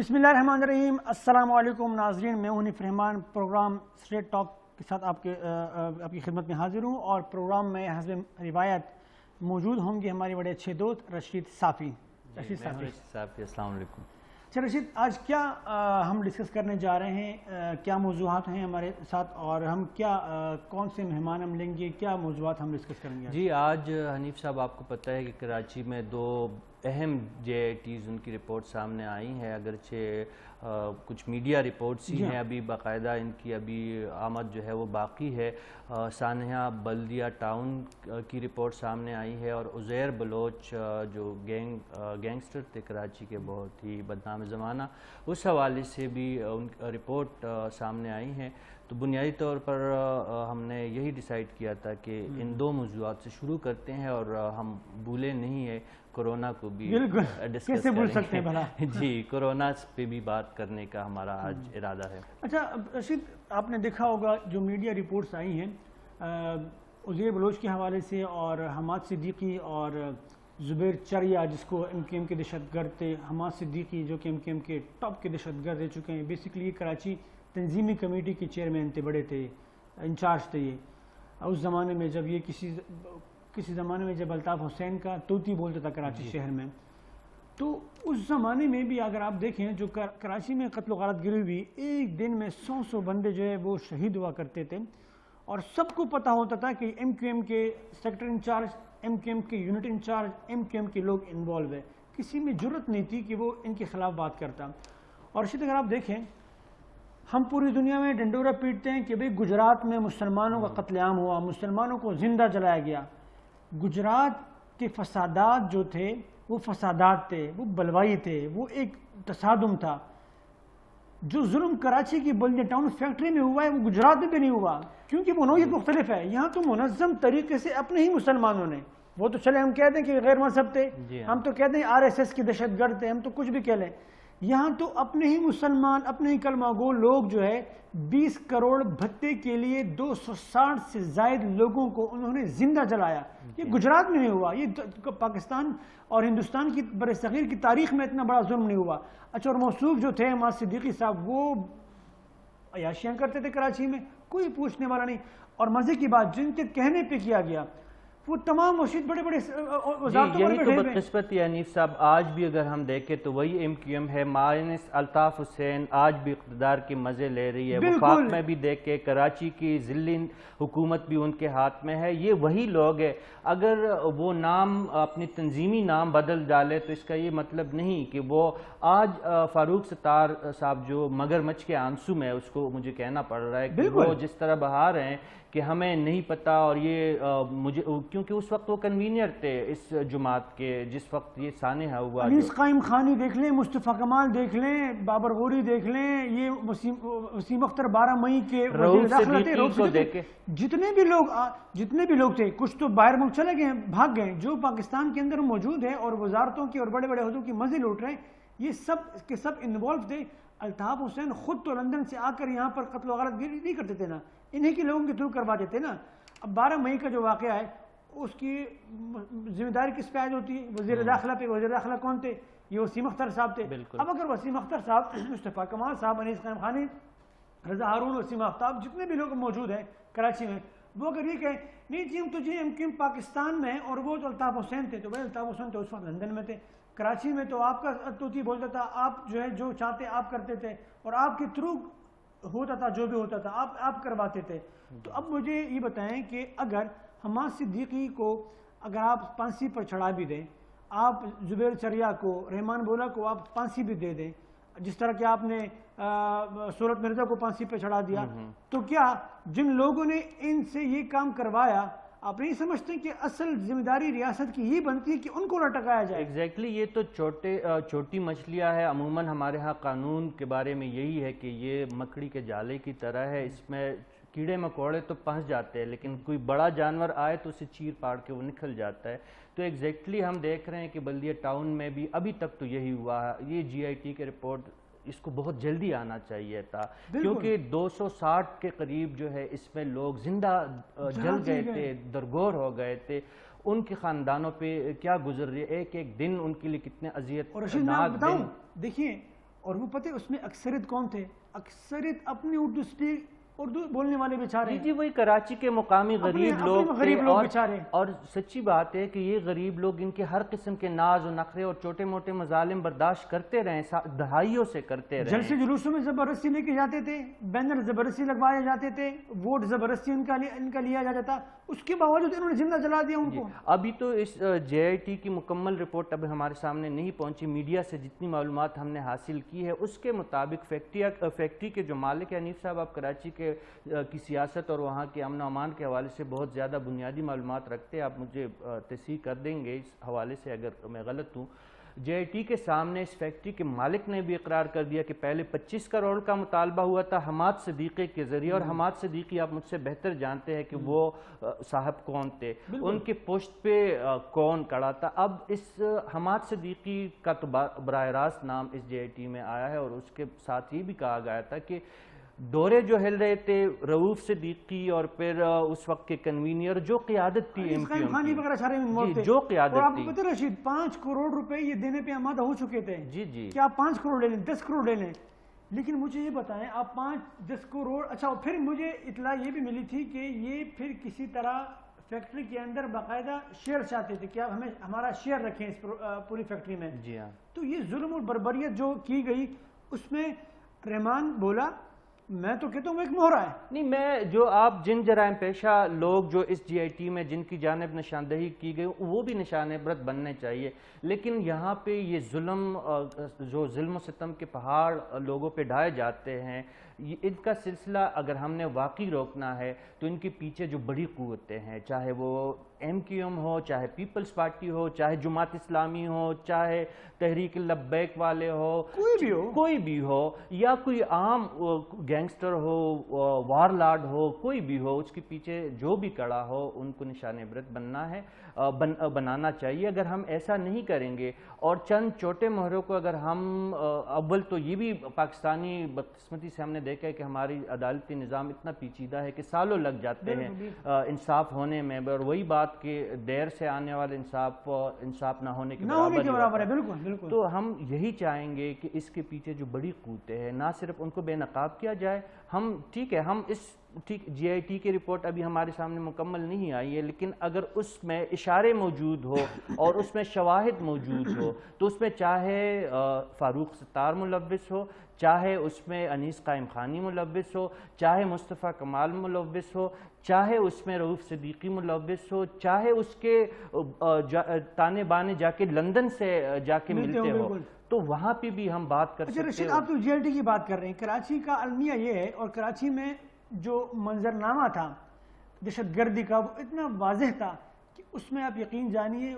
بسم اللہ الرحمن الرحیم۔ السلام علیکم ناظرین، میں ہوں حنیف رحمان، پروگرام اسٹریٹ ٹاک کے ساتھ آپ کی خدمت میں حاضر ہوں، اور پروگرام میں حسب روایت موجود ہوں گے ہمارے بڑے اچھے دوست رشید صافی۔ السلام علیکم۔ اچھا رشید، آج کیا ہم ڈسکس کرنے جا رہے ہیں؟ کیا موضوعات ہیں ہمارے ساتھ، اور ہم کیا کون سے مہمان ہم لیں گے، کیا موضوعات ہم ڈسکس کریں گے؟ جی آج حنیف صاحب آپ کو پتہ ہے کہ کراچی میں دو اہم JITs ان کی رپورٹ سامنے آئی ہیں، اگرچہ کچھ میڈیا رپورٹس ہی ہیں، ابھی باقاعدہ ان کی ابھی آمد جو ہے وہ باقی ہے۔ سانحہ بلدیہ ٹاؤن کی رپورٹ سامنے آئی ہے، اور عزیر بلوچ جو گینگسٹر تھے کراچی کے، بہت ہی بدنام زمانہ، اس حوالے سے بھی ان رپورٹ سامنے آئی ہیں۔ تو بنیادی طور پر ہم نے یہی ڈیسائیڈ کیا تھا کہ ان دو موضوعات سے شروع کرتے ہیں، اور ہم بھولے نہیں ہیں کورونا کو بھی ڈسکس کیسے بھول سکتے ہیں بھلا؟ جی، کورونا پہ بھی بات کرنے کا ہمارا آج ارادہ ہے۔ اچھا رشید، آپ نے دیکھا ہوگا جو میڈیا رپورٹس آئی ہیں عزیر بلوچ کے حوالے سے، اور حماد صدیقی اور زبیر چریا، جس کو MKM کے دہشت گرد تھے، حماد صدیقی جو کہ MKM کے ٹاپ کے دہشت گرد رہ چکے ہیں، بیسیکلی کراچی تنظیمی کمیٹی کے چیئرمین تھے، بڑے تھے، انچارج تھے یہ اس زمانے میں، جب یہ کسی زمانے میں جب الطاف حسین کا توتی بولتا تھا کراچی شہر میں، تو اس زمانے میں بھی اگر آپ دیکھیں جو کراچی میں قتل و غارت گری ہوئی، ایک دن میں 100 بندے جو ہے وہ شہید ہوا کرتے تھے، اور سب کو پتہ ہوتا تھا کہ MKM کے سیکٹر انچارج، MKM کے یونٹ انچارج، MKM کے لوگ انوالو ہیں۔ کسی میں جرت نہیں تھی کہ وہ ان کے خلاف بات کرتا۔ اور اسی طرح اگر آپ دیکھیں، ہم پوری دنیا میں ڈنڈورا پیٹتے ہیں کہ بھئی گجرات میں مسلمانوں کا قتل عام ہوا، مسلمانوں کو زندہ جلایا گیا۔ گجرات کے فسادات جو تھے وہ فسادات تھے، وہ بلوائی تھے، وہ ایک تصادم تھا۔ جو ظلم کراچی کی بلدیہ ٹاؤن فیکٹری میں ہوا ہے وہ گجرات میں بھی نہیں ہوا، کیونکہ وہ نوعیت مختلف ہے۔ یہاں تو منظم طریقے سے اپنے ہی مسلمانوں نے، وہ تو چلے ہم کہتے ہیں کہ غیر مذہب تھے، ہم تو کہتے ہیں RSS کی دہشت گرد تھے، ہم تو کچھ بھی کہہ لیں، یہاں تو اپنے ہی مسلمان، اپنے ہی کلمہ گو لوگ جو ہے 20 کروڑ بھتے کے لیے 260 سے زائد لوگوں کو انہوں نے زندہ جلایا۔ یہ گجرات میں نہیں ہوا، یہ پاکستان اور ہندوستان کی بر صغیر کی تاریخ میں اتنا بڑا ظلم نہیں ہوا۔ اچھا، اور موصوف جو تھے حماد صدیقی صاحب، وہ عیاشیاں کرتے تھے کراچی میں، کوئی پوچھنے والا نہیں، اور مزے کی بات جن کے کہنے پہ کیا گیا وہ تمام مرشد بڑے بڑے وزارتوں یہی تو بدقسمتی ہے حنیف صاحب۔ آج بھی اگر ہم دیکھیں تو وہی MKM ہے، مائنس الطاف حسین آج بھی اقتدار کے مزے لے رہی ہے۔ وفاق میں بھی دیکھیں، کراچی کی ذلی حکومت بھی ان کے ہاتھ میں ہے، یہ وہی لوگ ہیں۔ اگر وہ نام اپنی تنظیمی نام بدل ڈالے تو اس کا یہ مطلب نہیں کہ وہ آج فاروق ستار صاحب جو مگرمچھ کے آنسو میں، اس کو مجھے کہنا پڑ رہا ہے کہ وہ جس طرح بہا رہے ہیں کہ ہمیں نہیں پتہ، اور یہ مجھے کیونکہ اس وقت وہ کنوینئر تھے اس جماعت کے جس وقت یہ سانحہ ہوا۔ انیس قائم خانی دیکھ لیں، مصطفیٰ کمال دیکھ لیں، بابر غوری دیکھ لیں، یہ وسیم اختر 12 مئی کے وزیر داخلہ تھے، جتنے بھی لوگ تھے، کچھ تو باہر ملک چلے گئے، بھاگ گئے، جو پاکستان کے اندر موجود ہیں اور وزارتوں کی اور بڑے بڑے عہدوں کی مزے لوٹ رہے ہیں، یہ سب کے سب انوالو تھے۔ الطاف حسین خود تو لندن سے آ کر یہاں پر قتل و غارت گری نہیں کرتے تھے نا، انہیں کے لوگوں کے تھرو کرواتے تھے نا۔ اب 12 مئی کا جو واقعہ ہے اس کی ذمہ داری کس پہ عائد ہوتی ہے؟ وزیر داخلہ پہ۔ وزیر داخلہ کون تھے؟ یہ وسیم اختر صاحب تھے۔ اب اگر وسیم اختر صاحب، مصطفیٰ کمال صاحب، انیس قائم خانی، رضا ہارون، وسیم آفتاب، جتنے بھی لوگ موجود ہیں کراچی میں، وہ اگر یہ کہیں نہیں جی ہم تو جی MKM پاکستان میں، اور وہ تو الطاف حسین تھے، تو بھائی الطاف حسین تو اس وقت لندن میں تھے، کراچی میں تو آپ کا توتی بولتا تھا، آپ جو ہے جو چاہتے آپ کرتے تھے، اور آپ کے تھرو ہوتا تھا جو بھی ہوتا تھا آپ کرواتے تھے۔ تو اب مجھے یہ بتائیں کہ اگر حماد صدیقی کو اگر آپ پھانسی پر چڑھا بھی دیں، آپ زبیر چریا کو، رحمان بولا کو آپ پھانسی بھی دے دیں، جس طرح کہ آپ نے صورت مرزا کو پھانسی پہ چڑھا دیا، تو کیا جن لوگوں نے ان سے یہ کام کروایا، آپ نہیں سمجھتے کہ اصل ذمہ داری ریاست کی یہ بنتی ہے کہ ان کو لٹکایا جائے؟ ایگزیکٹلی، یہ تو چھوٹی مچھلیاں ہے۔ عموماً ہمارے ہاں قانون کے بارے میں یہی ہے کہ یہ مکڑی کے جالے کی طرح ہے، اس میں کیڑے مکوڑے تو پھنس جاتے ہیں، لیکن کوئی بڑا جانور آئے تو اسے چیر پاڑ کے وہ نکل جاتا ہے۔ تو ایگزیکٹلی ہم دیکھ رہے ہیں کہ بلدیہ ٹاؤن میں بھی ابھی تک تو یہی ہوا ہے۔ یہ GIT کے رپورٹ اس کو بہت جلدی آنا چاہیے تھا، کیونکہ 260 کے قریب جو ہے اس میں لوگ زندہ جل گئے تھے، درگور ہو گئے تھے۔ ان کے خاندانوں پہ کیا گزر رہی ہے، ایک ایک دن ان کے لیے کتنے اذیت اور رشید میں آپ بتاؤں، دیکھیے اور وہ پتہ ہے اس میں اکثریت کون تھے؟ اکثریت اپنی اردو بولنے والے بیچارے، جی وہی کراچی کے مقامی غریب لوگ غریب تھے، لوگ بیچارے. اور سچی بات ہے کہ یہ غریب لوگ ان کے ہر قسم کے ناز و نخرے اور چھوٹے موٹے مظالم برداشت کرتے رہے، دہائیوں سے کرتے رہے. جلسے جلوسوں میں زبردستی لے کے جاتے تھے، بینر زبردستی لگوائے جاتے تھے، ووٹ زبردستی ان کا لیا جاتا تھا، اس کے باوجود انہوں نے زندہ جلا دیا ان کو. ابھی تو اس جے آئی ٹی کی مکمل رپورٹ اب ہمارے سامنے نہیں پہنچی، میڈیا سے جتنی معلومات ہم نے حاصل کی ہے اس کے مطابق فیکٹری کے جو مالک ہیں، حنیف صاحب آپ کراچی کی سیاست اور وہاں کے امن و امان کے حوالے سے بہت زیادہ بنیادی معلومات رکھتے ہیں، آپ مجھے تصحیح کر دیں گے اس حوالے سے اگر میں غلط ہوں. جے آئی ٹی کے سامنے اس فیکٹری کے مالک نے بھی اقرار کر دیا کہ پہلے 25 کروڑ کا مطالبہ ہوا تھا حماد صدیقی کے ذریعے، اور حماد صدیقی آپ مجھ سے بہتر جانتے ہیں کہ وہ صاحب کون تھے، ان کے پشت پہ کون کڑا تھا. اب اس حماد صدیقی کا تو براہ راست نام اس جے آئی ٹی میں آیا ہے، اور اس کے ساتھ یہ بھی کہا گیا تھا کہ دورے جو ہل رہے تھے رؤوف صدیقی اور پھر اس وقت کے کنوینئر جو قیادت تھی ایم کیو ایم کی، جو قیادت اور آپ تھی، کو پتہ رشید 5 کروڑ روپے یہ دینے پہ آمادہ ہو چکے تھے. جی کہ آپ 5 کروڑ لے لیں، 10 کروڑ لے لیں، لیکن مجھے یہ بتائیں آپ 5-10 کروڑ. اچھا پھر مجھے اطلاع یہ بھی ملی تھی کہ یہ پھر کسی طرح فیکٹری کے اندر باقاعدہ شیئر چاہتے تھے کہ آپ ہمیں ہمارا شیئر رکھیں اس پوری فیکٹری میں. جی ہاں. تو یہ ظلم اور بربریت جو کی گئی اس میں رحمان بولا، میں تو کہتا ہوں وہ ایک مہرہ ہے. نہیں، میں جو آپ جن جرائم پیشہ لوگ جو اس جی آئی ٹی میں جن کی جانب نشاندہی کی گئی وہ بھی نشان عبرت بننے چاہیے، لیکن یہاں پہ یہ جو ظلم و ستم کے پہاڑ لوگوں پہ ڈھائے جاتے ہیں، ان کا سلسلہ اگر ہم نے واقعی روکنا ہے تو ان کے پیچھے جو بڑی قوتیں ہیں، چاہے وہ ایم کیو ایم ہو، چاہے پیپلز پارٹی ہو، چاہے جماعت اسلامی ہو، چاہے تحریک لبیک والے ہو، کوئی بھی ہو، یا کوئی عام گینگسٹر ہو، وار لارڈ ہو، کوئی بھی ہو، اس کے پیچھے جو بھی کڑا ہو ان کو نشان عبرت بنانا چاہیے. اگر ہم ایسا نہیں کریں گے اور چند چھوٹے مہروں کو اگر ہم اول تو یہ بھی پاکستانی بدقسمتی سے ہم نے دیکھا ہے کہ ہماری عدالتی نظام اتنا پیچیدہ ہے کہ سالوں لگ جاتے ہیں انصاف ہونے میں، اور وہی بات کہ دیر سے آنے والے انصاف نہ ہونے کے برابر ہے. بالکل. تو ہم یہی چاہیں گے کہ اس کے پیچھے جو بڑی قوتیں ہیں نہ صرف ان کو بے نقاب کیا جائے. ہم ٹھیک ہے، ہم جی آئی ٹی کی رپورٹ ابھی ہمارے سامنے مکمل نہیں آئی ہے، لیکن اگر اس میں اشارے موجود ہو اور اس میں شواہد موجود ہو تو اس میں چاہے فاروق ستار ملوث ہو، چاہے اس میں انیس قائم خانی ملوث ہو، چاہے مصطفیٰ کمال ملوث ہو، چاہے اس میں رؤوف صدیقی ملوث ہو، چاہے اس کے تانے بانے جا کے لندن سے جا کے ملتے ہو، تو وہاں پہ بھی ہم بات کر سکتے ہیں. رشید آپ تو جی آئی ٹی کی بات کر رہے ہیں، کراچی کا المیہ یہ ہے، اور کراچی میں جو منظرنامہ تھا دہشت گردی کا وہ اتنا واضح تھا کہ اس میں آپ یقین جانیے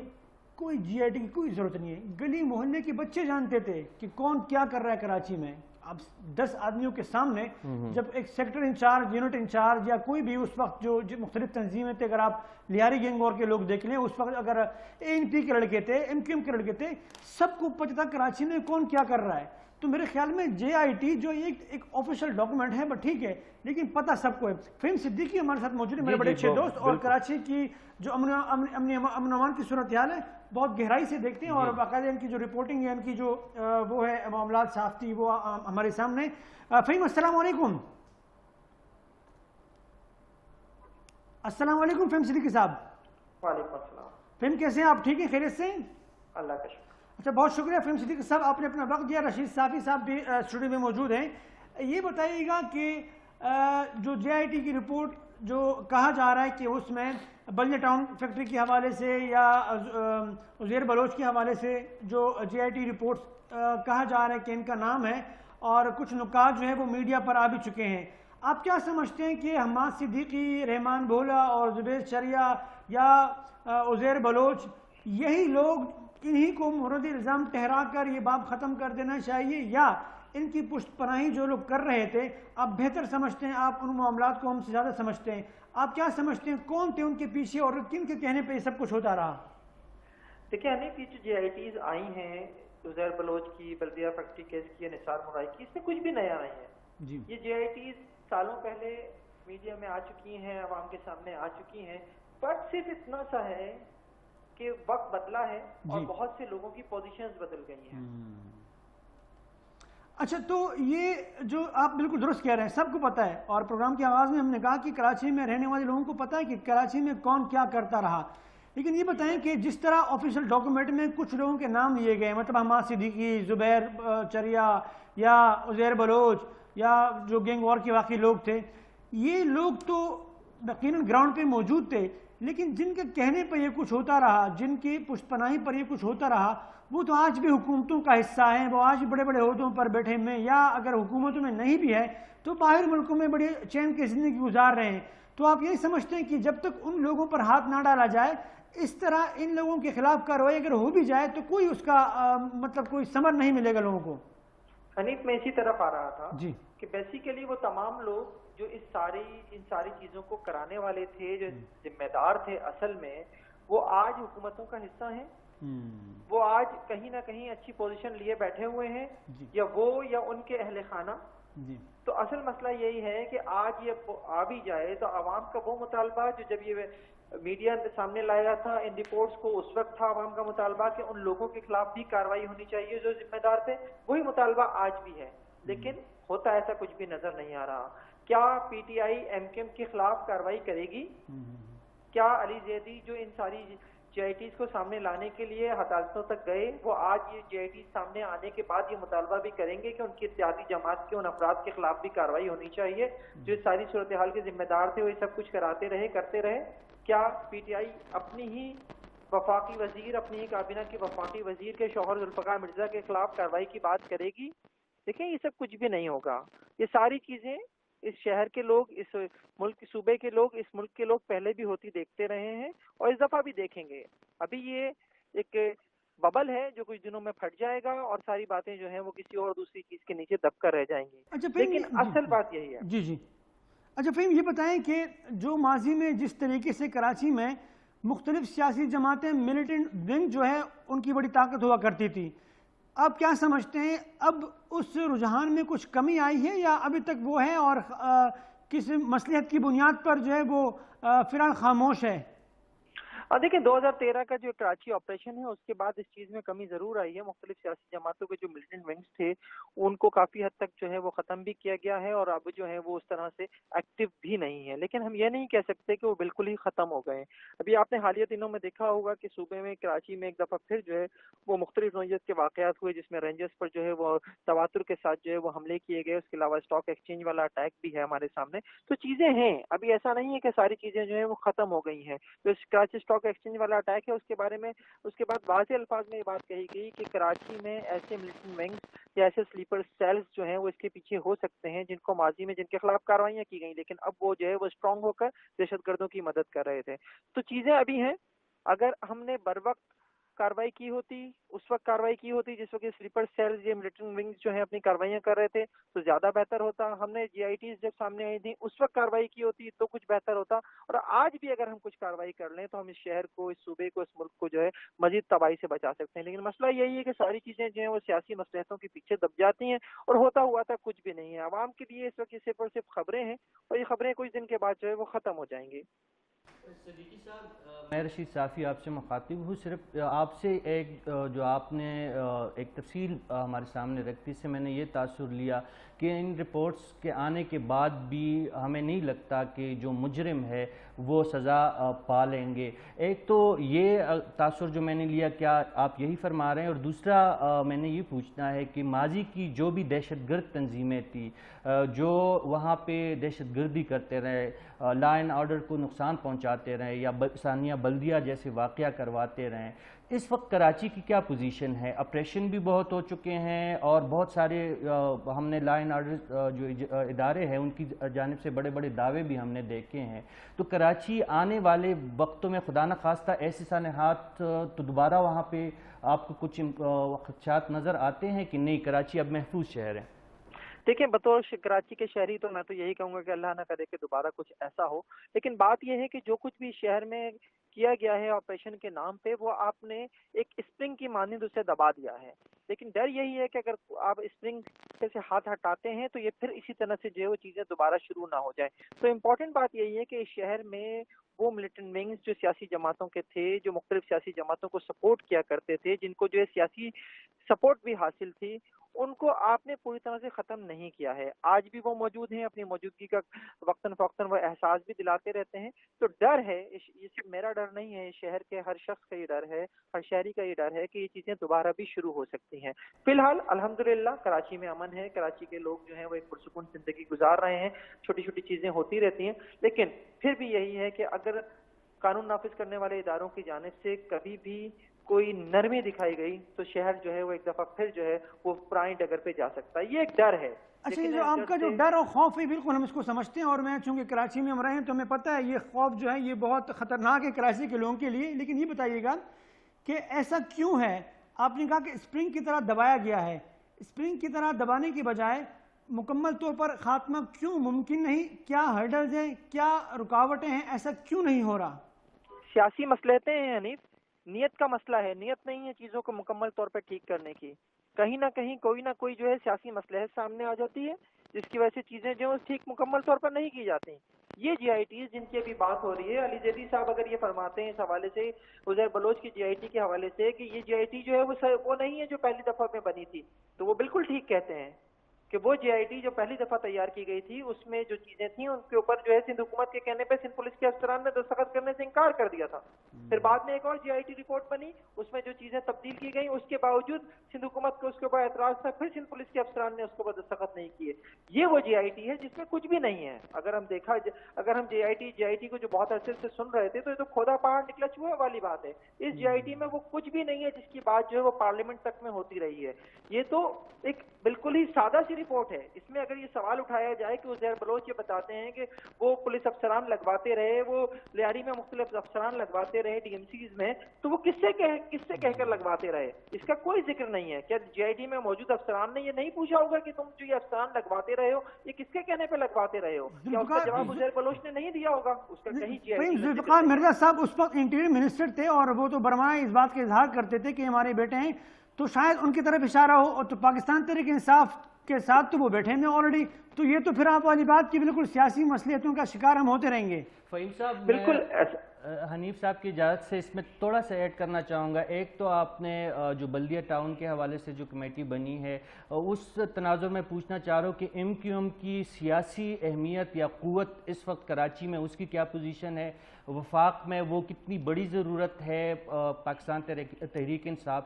کوئی جی آئی ٹی کی کوئی ضرورت نہیں ہے. گلی محلے کے بچے جانتے تھے کہ کون کیا کر رہا ہے کراچی میں. اب 10 آدمیوں کے سامنے جب ایک سیکٹر انچارج، یونٹ انچارج یا کوئی بھی اس وقت جو مختلف تنظیمیں تھے، اگر آپ لیاری گینگ وار کے لوگ دیکھ لیں، اس وقت اگر اے این پی کے لڑکے تھے، ایم کیو ایم کے لڑکے تھے، سب کو پتہ تھا کراچی میں کون کیا کر رہا ہے. تو میرے خیال میں جے آئی ٹی جو ایک آفیشیل ڈاکومنٹ ہے بٹ ٹھیک ہے، لیکن پتہ سب کو ہے. فہیم صدیقی ہمارے ساتھ موجود ہے، میرے بڑے اچھے دوست، اور کراچی کی جو امن و امان کی صورتحال ہے بہت گہرائی سے دیکھتے ہیں، اور باقاعدہ ان کی جو رپورٹنگ ہے، ان کی جو وہ ہے معاملات صحافتی، وہ ہمارے سامنے. فہیم السلام علیکم. السلام علیکم فہیم صدیقی صاحب. وعلیکم السلام. فہیم کیسے ہیں آپ؟ ٹھیک ہیں، خیریت سے؟ اللہ کا شکر. اچھا، بہت شکریہ فہیم صدیقی صاحب، آپ نے اپنا وقت دیا. رشید صافی صاحب بھی اسٹوڈیو میں موجود ہیں. یہ بتائیے گا کہ جو جے آئی ٹی کی رپورٹ جو کہا جا رہا ہے کہ اس میں بلجے ٹاؤن فیکٹری کے حوالے سے یا عزیر بلوچ کے حوالے سے جو جے آئی ٹی رپورٹس کہا جا رہا ہے کہ ان کا نام ہے، اور کچھ نکات جو ہیں وہ میڈیا پر آ بھی چکے ہیں. آپ کیا سمجھتے ہیں کہ حماد صدیقی، رحمان بھولا اور زبیر چریا یا عزیر بلوچ، یہی لوگ انہی کو مورد الزام ٹھہرا کر یہ باب ختم کر دینا چاہیے، یا ان کی پشت پناہی جو لوگ کر رہے تھے، آپ بہتر سمجھتے ہیں، آپ ان معاملات کو ہم سے زیادہ سمجھتے ہیں، آپ کیا سمجھتے ہیں کون تھے ان کے پیچھے اور کن کے کہنے پہ یہ سب کچھ ہوتا رہا؟ دیکھیں، ہمیں پیچھے جے آئی ٹیز آئی ہیں، عزیر بلوچ کی، بلدیہ فیکٹری کیس کی، نثار مرائی کی، اس میں کچھ بھی نیا نہیں ہے. جی، یہ جے آئی ٹیز سالوں پہلے میڈیا میں آ چکی ہیں، عوام کے سامنے آ چکی ہیں، بٹ صرف اتنا سا ہے کہ وقت بدلا ہے اور بہت سے لوگوں کی پوزیشنز بدل گئی ہیں. اچھا، تو یہ جو آپ بالکل درست کہہ رہے ہیں، سب کو پتہ ہے، اور پروگرام کے آغاز میں ہم نے کہا کہ کراچی میں رہنے والے لوگوں کو پتہ ہے کہ کراچی میں کون کیا کرتا رہا، لیکن یہ بتائیں کہ جس طرح آفیشیل ڈاکومنٹ میں کچھ لوگوں کے نام لیے گئے، مطلب حماد صدیقی، زبیر چریا یا عزیر بلوچ یا جو گینگ وار کے واقعی لوگ تھے، یہ لوگ تو یقیناً گراؤنڈ پہ موجود تھے، لیکن جن کے کہنے پر یہ کچھ ہوتا رہا، جن کی پشت پناہی پر یہ کچھ ہوتا رہا، وہ تو آج بھی حکومتوں کا حصہ ہیں، وہ آج بھی بڑے بڑے عہدوں پر بیٹھے ہوئے ہیں، یا اگر حکومتوں میں نہیں بھی ہے تو باہر ملکوں میں بڑی چین کی زندگی گزار رہے ہیں۔ تو آپ یہی سمجھتے ہیں کہ جب تک ان لوگوں پر ہاتھ نہ ڈالا جائے، اس طرح ان لوگوں کے خلاف کارروائی اگر ہو بھی جائے تو کوئی اس کا مطلب کوئی ثمر نہیں ملے گا لوگوں کو؟ حنیف، میں اسی طرف آ رہا تھا جی کہ بیسیکلی وہ تمام لوگ جو ان ساری چیزوں کو کرانے والے تھے، جو ذمہ دار تھے اصل میں، وہ آج حکومتوں کا حصہ ہیں، وہ آج کہیں نہ کہیں اچھی پوزیشن لیے بیٹھے ہوئے ہیں، یا وہ یا ان کے اہل خانہ۔ جی تو اصل مسئلہ یہی ہے کہ آج یہ آ بھی جائے تو عوام کا وہ مطالبہ جو جب یہ میڈیا سامنے لایا تھا ان رپورٹس کو، اس وقت تھا عوام کا مطالبہ کہ ان لوگوں کے خلاف بھی کارروائی ہونی چاہیے جو ذمہ دار تھے، وہی مطالبہ آج بھی ہے، لیکن ہوتا ایسا کچھ بھی نظر نہیں آ رہا۔ کیا P T I M Q M کے خلاف کارروائی کرے گی؟ کیا علی زیدی جو ان ساری جے آئی ٹیز کو سامنے لانے کے لیے عدالتوں تک گئے، وہ آج یہ جے آئی ٹیز سامنے آنے کے بعد یہ مطالبہ بھی کریں گے کہ ان کی اتحادی جماعت کے ان افراد کے خلاف بھی کارروائی ہونی چاہیے جو اس ساری صورتحال کے ذمہ دار تھے، وہ یہ سب کچھ کراتے رہے، کرتے رہے؟ کیا پی ٹی آئی اپنی ہی وفاقی وزیر، اپنی ہی کابینہ کے وفاقی وزیر کے شوہر ذوالفقار مرزا کے خلاف کارروائی کی بات کرے گی؟ دیکھیں، یہ سب کچھ بھی نہیں ہوگا۔ یہ ساری چیزیں اس شہر کے لوگ، اس ملک صوبے کے لوگ، اس ملک کے لوگ پہلے بھی ہوتی دیکھتے رہے ہیں اور اس دفعہ بھی دیکھیں گے۔ ابھی یہ ایک ببل ہے جو کچھ دنوں میں پھٹ جائے گا اور ساری باتیں جو ہیں وہ کسی اور دوسری چیز کے نیچے دب کر رہ جائیں گی، اچھا لیکن اصل بات یہی ہے۔ جی اچھا فہیم، یہ بتائیں کہ جو ماضی میں جس طریقے سے کراچی میں مختلف سیاسی جماعتیں ملیٹنٹ ونگ جو ہے ان کی بڑی طاقت ہوا کرتی تھی، آپ کیا سمجھتے ہیں اب اس رجحان میں کچھ کمی آئی ہے یا ابھی تک وہ ہے اور کسی مصلحت کی بنیاد پر جو ہے وہ فی الحال خاموش ہے؟ دیکھیں، 2013 کا جو کراچی آپریشن ہے اس کے بعد اس چیز میں کمی ضرور آئی ہے۔ مختلف سیاسی جماعتوں کے جو ملیٹنٹ ونگز تھے ان کو کافی حد تک جو ہے وہ ختم بھی کیا گیا ہے اور اب جو ہے وہ اس طرح سے ایکٹیو بھی نہیں ہے، لیکن ہم یہ نہیں کہہ سکتے کہ وہ بالکل ہی ختم ہو گئے ہیں۔ ابھی آپ نے حالیہ دنوں میں دیکھا ہوگا کہ صوبے میں کراچی میں ایک دفعہ پھر جو ہے وہ مختلف نوعیت کے واقعات ہوئے جس میں رینجرز پر جو ہے وہ تواتر کے ساتھ جو ہے وہ حملے کیے گئے، اس کے علاوہ اسٹاک ایکسچینج والا اٹیک بھی ہے ہمارے سامنے۔ تو چیزیں ہیں، ابھی ایسا نہیں ہے کہ ساری چیزیں جو ہیں وہ ختم ہو گئی ہیں۔ تو کراچی اسٹاک ایکسچینج والا اٹیک ہے، اس کے بارے میں اس کے بعد واضح الفاظ میں یہ بات کہی گئی کہ کراچی میں ایسے ملیٹنٹ ونگز یا ایسے سلیپر سیلز جو ہیں وہ اس کے پیچھے ہو سکتے ہیں جن کو ماضی میں جن کے خلاف کارروائیاں کی گئیں، لیکن اب وہ جو ہے وہ اسٹرانگ ہو کر دہشت گردوں کی مدد کر رہے تھے۔ تو چیزیں ابھی ہیں، اگر ہم نے بر وقت کارروائی کی ہوتی، اس وقت کارروائی کی ہوتی جس وقت سلیپر سیلز یا ملیٹنٹ ونگز جو ہیں اپنی کارروائیاں کر رہے تھے تو زیادہ بہتر ہوتا۔ ہم نے جی آئی ٹیز جب سامنے آئی تھی اس وقت کارروائی کی ہوتی تو کچھ بہتر ہوتا، اور آج بھی اگر ہم کچھ کارروائی کر لیں تو ہم اس شہر کو، اس صوبے کو، اس ملک کو جو ہے مزید تباہی سے بچا سکتے ہیں۔ لیکن مسئلہ یہی ہے کہ ساری چیزیں جو ہیں وہ سیاسی مصلحتوں کے پیچھے دب جاتی ہیں اور ہوتا ہوا تھا کچھ بھی نہیں ہے۔ عوام کے لیے اس وقت صرف اور صرف خبریں ہیں اور یہ خبریں کچھ دن کے بعد جو ہے وہ ختم ہو جائیں گی۔ صدیقی صاحب، میں رشید صافی آپ سے مخاطب ہوں، صرف آپ سے ایک جو آپ نے ایک تفصیل ہمارے سامنے رکھتی، سے میں نے یہ تاثر لیا کہ ان رپورٹس کے آنے کے بعد بھی ہمیں نہیں لگتا کہ جو مجرم ہے وہ سزا پا لیں گے۔ ایک تو یہ تاثر جو میں نے لیا، کیا آپ یہی فرما رہے ہیں؟ اور دوسرا میں نے یہ پوچھنا ہے کہ ماضی کی جو بھی دہشت گرد تنظیمیں تھیں جو وہاں پہ دہشت گردی کرتے رہے، لا اینڈ آرڈر کو نقصان پہنچاتے رہے یا ثانیہ بلدیہ جیسے واقعہ کرواتے رہیں، اس وقت کراچی کی کیا پوزیشن ہے؟ آپریشن بھی بہت ہو چکے ہیں اور بہت سارے ہم نے لا اینڈ آرڈر جو ادارے ہیں ان کی جانب سے بڑے بڑے دعوے بھی ہم نے دیکھے ہیں۔ تو کراچی آنے والے وقتوں میں خدا نخواستہ ایسے سانحات تو دوبارہ وہاں پہ آپ کو کچھ خدشات نظر آتے ہیں کہ نہیں کراچی اب محفوظ شہر ہے؟ دیکھیں، بطور کراچی کے شہری تو میں تو یہی کہوں گا کہ اللہ نہ کرے کہ دوبارہ کچھ ایسا ہو، لیکن بات یہ ہے کہ جو کچھ بھی شہر میں کیا گیا ہے آپریشن کے نام پہ وہ آپ نے ایک اسپرنگ کی مانند اسے دبا دیا ہے، لیکن ڈر یہی ہے کہ اگر آپ اسپرنگ سے ہاتھ ہٹاتے ہیں تو یہ پھر اسی طرح سے جو ہے وہ چیزیں دوبارہ شروع نہ ہو جائیں۔ تو امپورٹنٹ بات یہی ہے کہ اس شہر میں وہ ملیٹنٹ ونگز جو سیاسی جماعتوں کے تھے، جو مختلف سیاسی جماعتوں کو سپورٹ کیا کرتے تھے، جن کو جو ہے سیاسی سپورٹ بھی حاصل تھی، ان کو آپ نے پوری طرح سے ختم نہیں کیا ہے. آج بھی وہ موجود ہیں, اپنی موجودگی کا وقتاً فوقتاً وہ احساس بھی دلاتے رہتے ہیں. تو ڈر ہے, یہ صرف میرا ڈر نہیں ہے, شہر کے ہر شخص کا یہ ڈر ہے, ہر شہری کا یہ ڈر ہے کہ یہ چیزیں دوبارہ بھی شروع ہو سکتی ہیں. فی الحال الحمدللہ کراچی میں امن ہے, کراچی کے لوگ جو ہیں وہ ایک پرسکون زندگی گزار رہے ہیں, چھوٹی چھوٹی چیزیں ہوتی رہتی ہیں. لیکن پھر بھی یہی ہے کہ اگر قانون نافذ کرنے والے اداروں کی جانب سے کبھی بھی کوئی نرمی دکھائی گئی تو شہر جو ہے وہ ایک دفعہ پھر جو ہے وہ پرانی ڈگر پہ جا سکتا ہے. یہ ایک ڈر ہے. اچھا, یہ جو آپ کا جو ڈر اور خوف ہے بالکل ہم اس کو سمجھتے ہیں, اور میں چونکہ کراچی میں ہم رہے ہیں تو ہمیں پتہ ہے یہ خوف جو ہے یہ بہت خطرناک ہے کراچی کے لوگوں کے لیے. لیکن یہ بتائیے گا کہ ایسا کیوں ہے؟ آپ نے کہا کہ اسپرنگ کی طرح دبایا گیا ہے, اسپرنگ کی طرح دبانے کی بجائے مکمل طور پر خاتمہ کیوں ممکن نہیں؟ کیا ہرڈلز ہیں, کیا رکاوٹیں ہیں, ایسا کیوں نہیں ہو رہا؟ سیاسی مسئلے ہیں حنیف, نیت کا مسئلہ ہے. نیت نہیں ہے چیزوں کو مکمل طور پہ ٹھیک کرنے کی. کہیں نہ کہیں کوئی نہ کوئی جو ہے سیاسی مسئلہ سامنے آ جاتی ہے جس کی وجہ سے چیزیں جو ہے ٹھیک مکمل طور پر نہیں کی جاتی. یہ جی آئی ٹیز جن کی ابھی بات ہو رہی ہے, علی زیدی صاحب اگر یہ فرماتے ہیں اس حوالے سے, عزیر بلوچ کی جی آئی ٹی کے حوالے سے, کہ یہ جی آئی ٹی جو ہے وہ نہیں ہے جو پہلی دفعہ میں بنی تھی, تو وہ بالکل ٹھیک کہتے ہیں کہ وہ جی آئی ٹی جو پہلی دفعہ تیار کی گئی تھی اس میں جو چیزیں تھیں ان کے اوپر جو ہے سندھ حکومت کے کہنے پہ سندھ پولیس کے افسران نے دستخط کرنے سے انکار کر دیا تھا. پھر بعد میں ایک اور جی آئی ٹی رپورٹ بنی, اس میں جو چیزیں تبدیل کی گئیں اس کے باوجود سندھ حکومت کو اس کے اوپر اعتراض تھا, پھر سندھ پولیس کے افسران نے اس کے اوپر دستخط نہیں کیے. یہ وہ جی آئی ٹی ہے جس میں کچھ بھی نہیں ہے. اگر ہم جی آئی ٹی کو جو بہت عرصے سے سن رہے تھے تو یہ تو کھودا پہاڑ نکلا چوہے والی بات ہے. اس جی آئی ٹی میں وہ کچھ بھی نہیں ہے جس کی بات جو ہے وہ پارلیمنٹ تک میں ہوتی رہی ہے. یہ تو ایک بالکل ہی سادہ سی رپورٹ ہے. اس میں اگر یہ سوال اٹھایا جائے کہ عزیر بلوچ یہ بتاتے ہیں کہ وہ پولیس افسران لگواتے رہے, وہ لیاری میں مختلف افسران لگواتے رہے ڈی ایم سیز میں, تو وہ کس سے کہہ کر لگواتے رہے؟ اس کا کوئی ذکر نہیں ہے. کیا جی آئی ٹی میں موجود افسران نے یہ نہیں پوچھا ہوگا کہ تم جو یہ افسران لگواتے رہے ہو یہ کس کے کہنے پہ لگواتے رہے ہو؟ کیا اس کا جواب عزیر بلوچ نے نہیں دیا ہوگا؟ اس کا کہیں جی آئی ٹی ذوالفقار مرزا صاحب اس وقت انٹیریئر منسٹر تھے اور وہ تو برمائے اس بات کا اظہار کرتے تھے کہ ہمارے بیٹے ہیں, تو شاید ان کی طرف اشارہ ہو. اور تو پاکستان تحریک انصاف کے ساتھ تو وہ بیٹھے ہیں آلریڈی, تو یہ تو پھر آپ والی بات کی بالکل سیاسی مصلحتوں کا شکار ہم ہوتے رہیں گے. فہیم صاحب, بالکل حنیف صاحب کی اجازت سے اس میں تھوڑا سا ایڈ کرنا چاہوں گا. ایک تو آپ نے جو بلدیہ ٹاؤن کے حوالے سے جو کمیٹی بنی ہے اس تناظر میں پوچھنا چاہ رہا ہوں کہ ایم کیو ایم کی سیاسی اہمیت یا قوت اس وقت کراچی میں اس کی کیا پوزیشن ہے, وفاق میں وہ کتنی بڑی ضرورت ہے پاکستان تحریک انصاف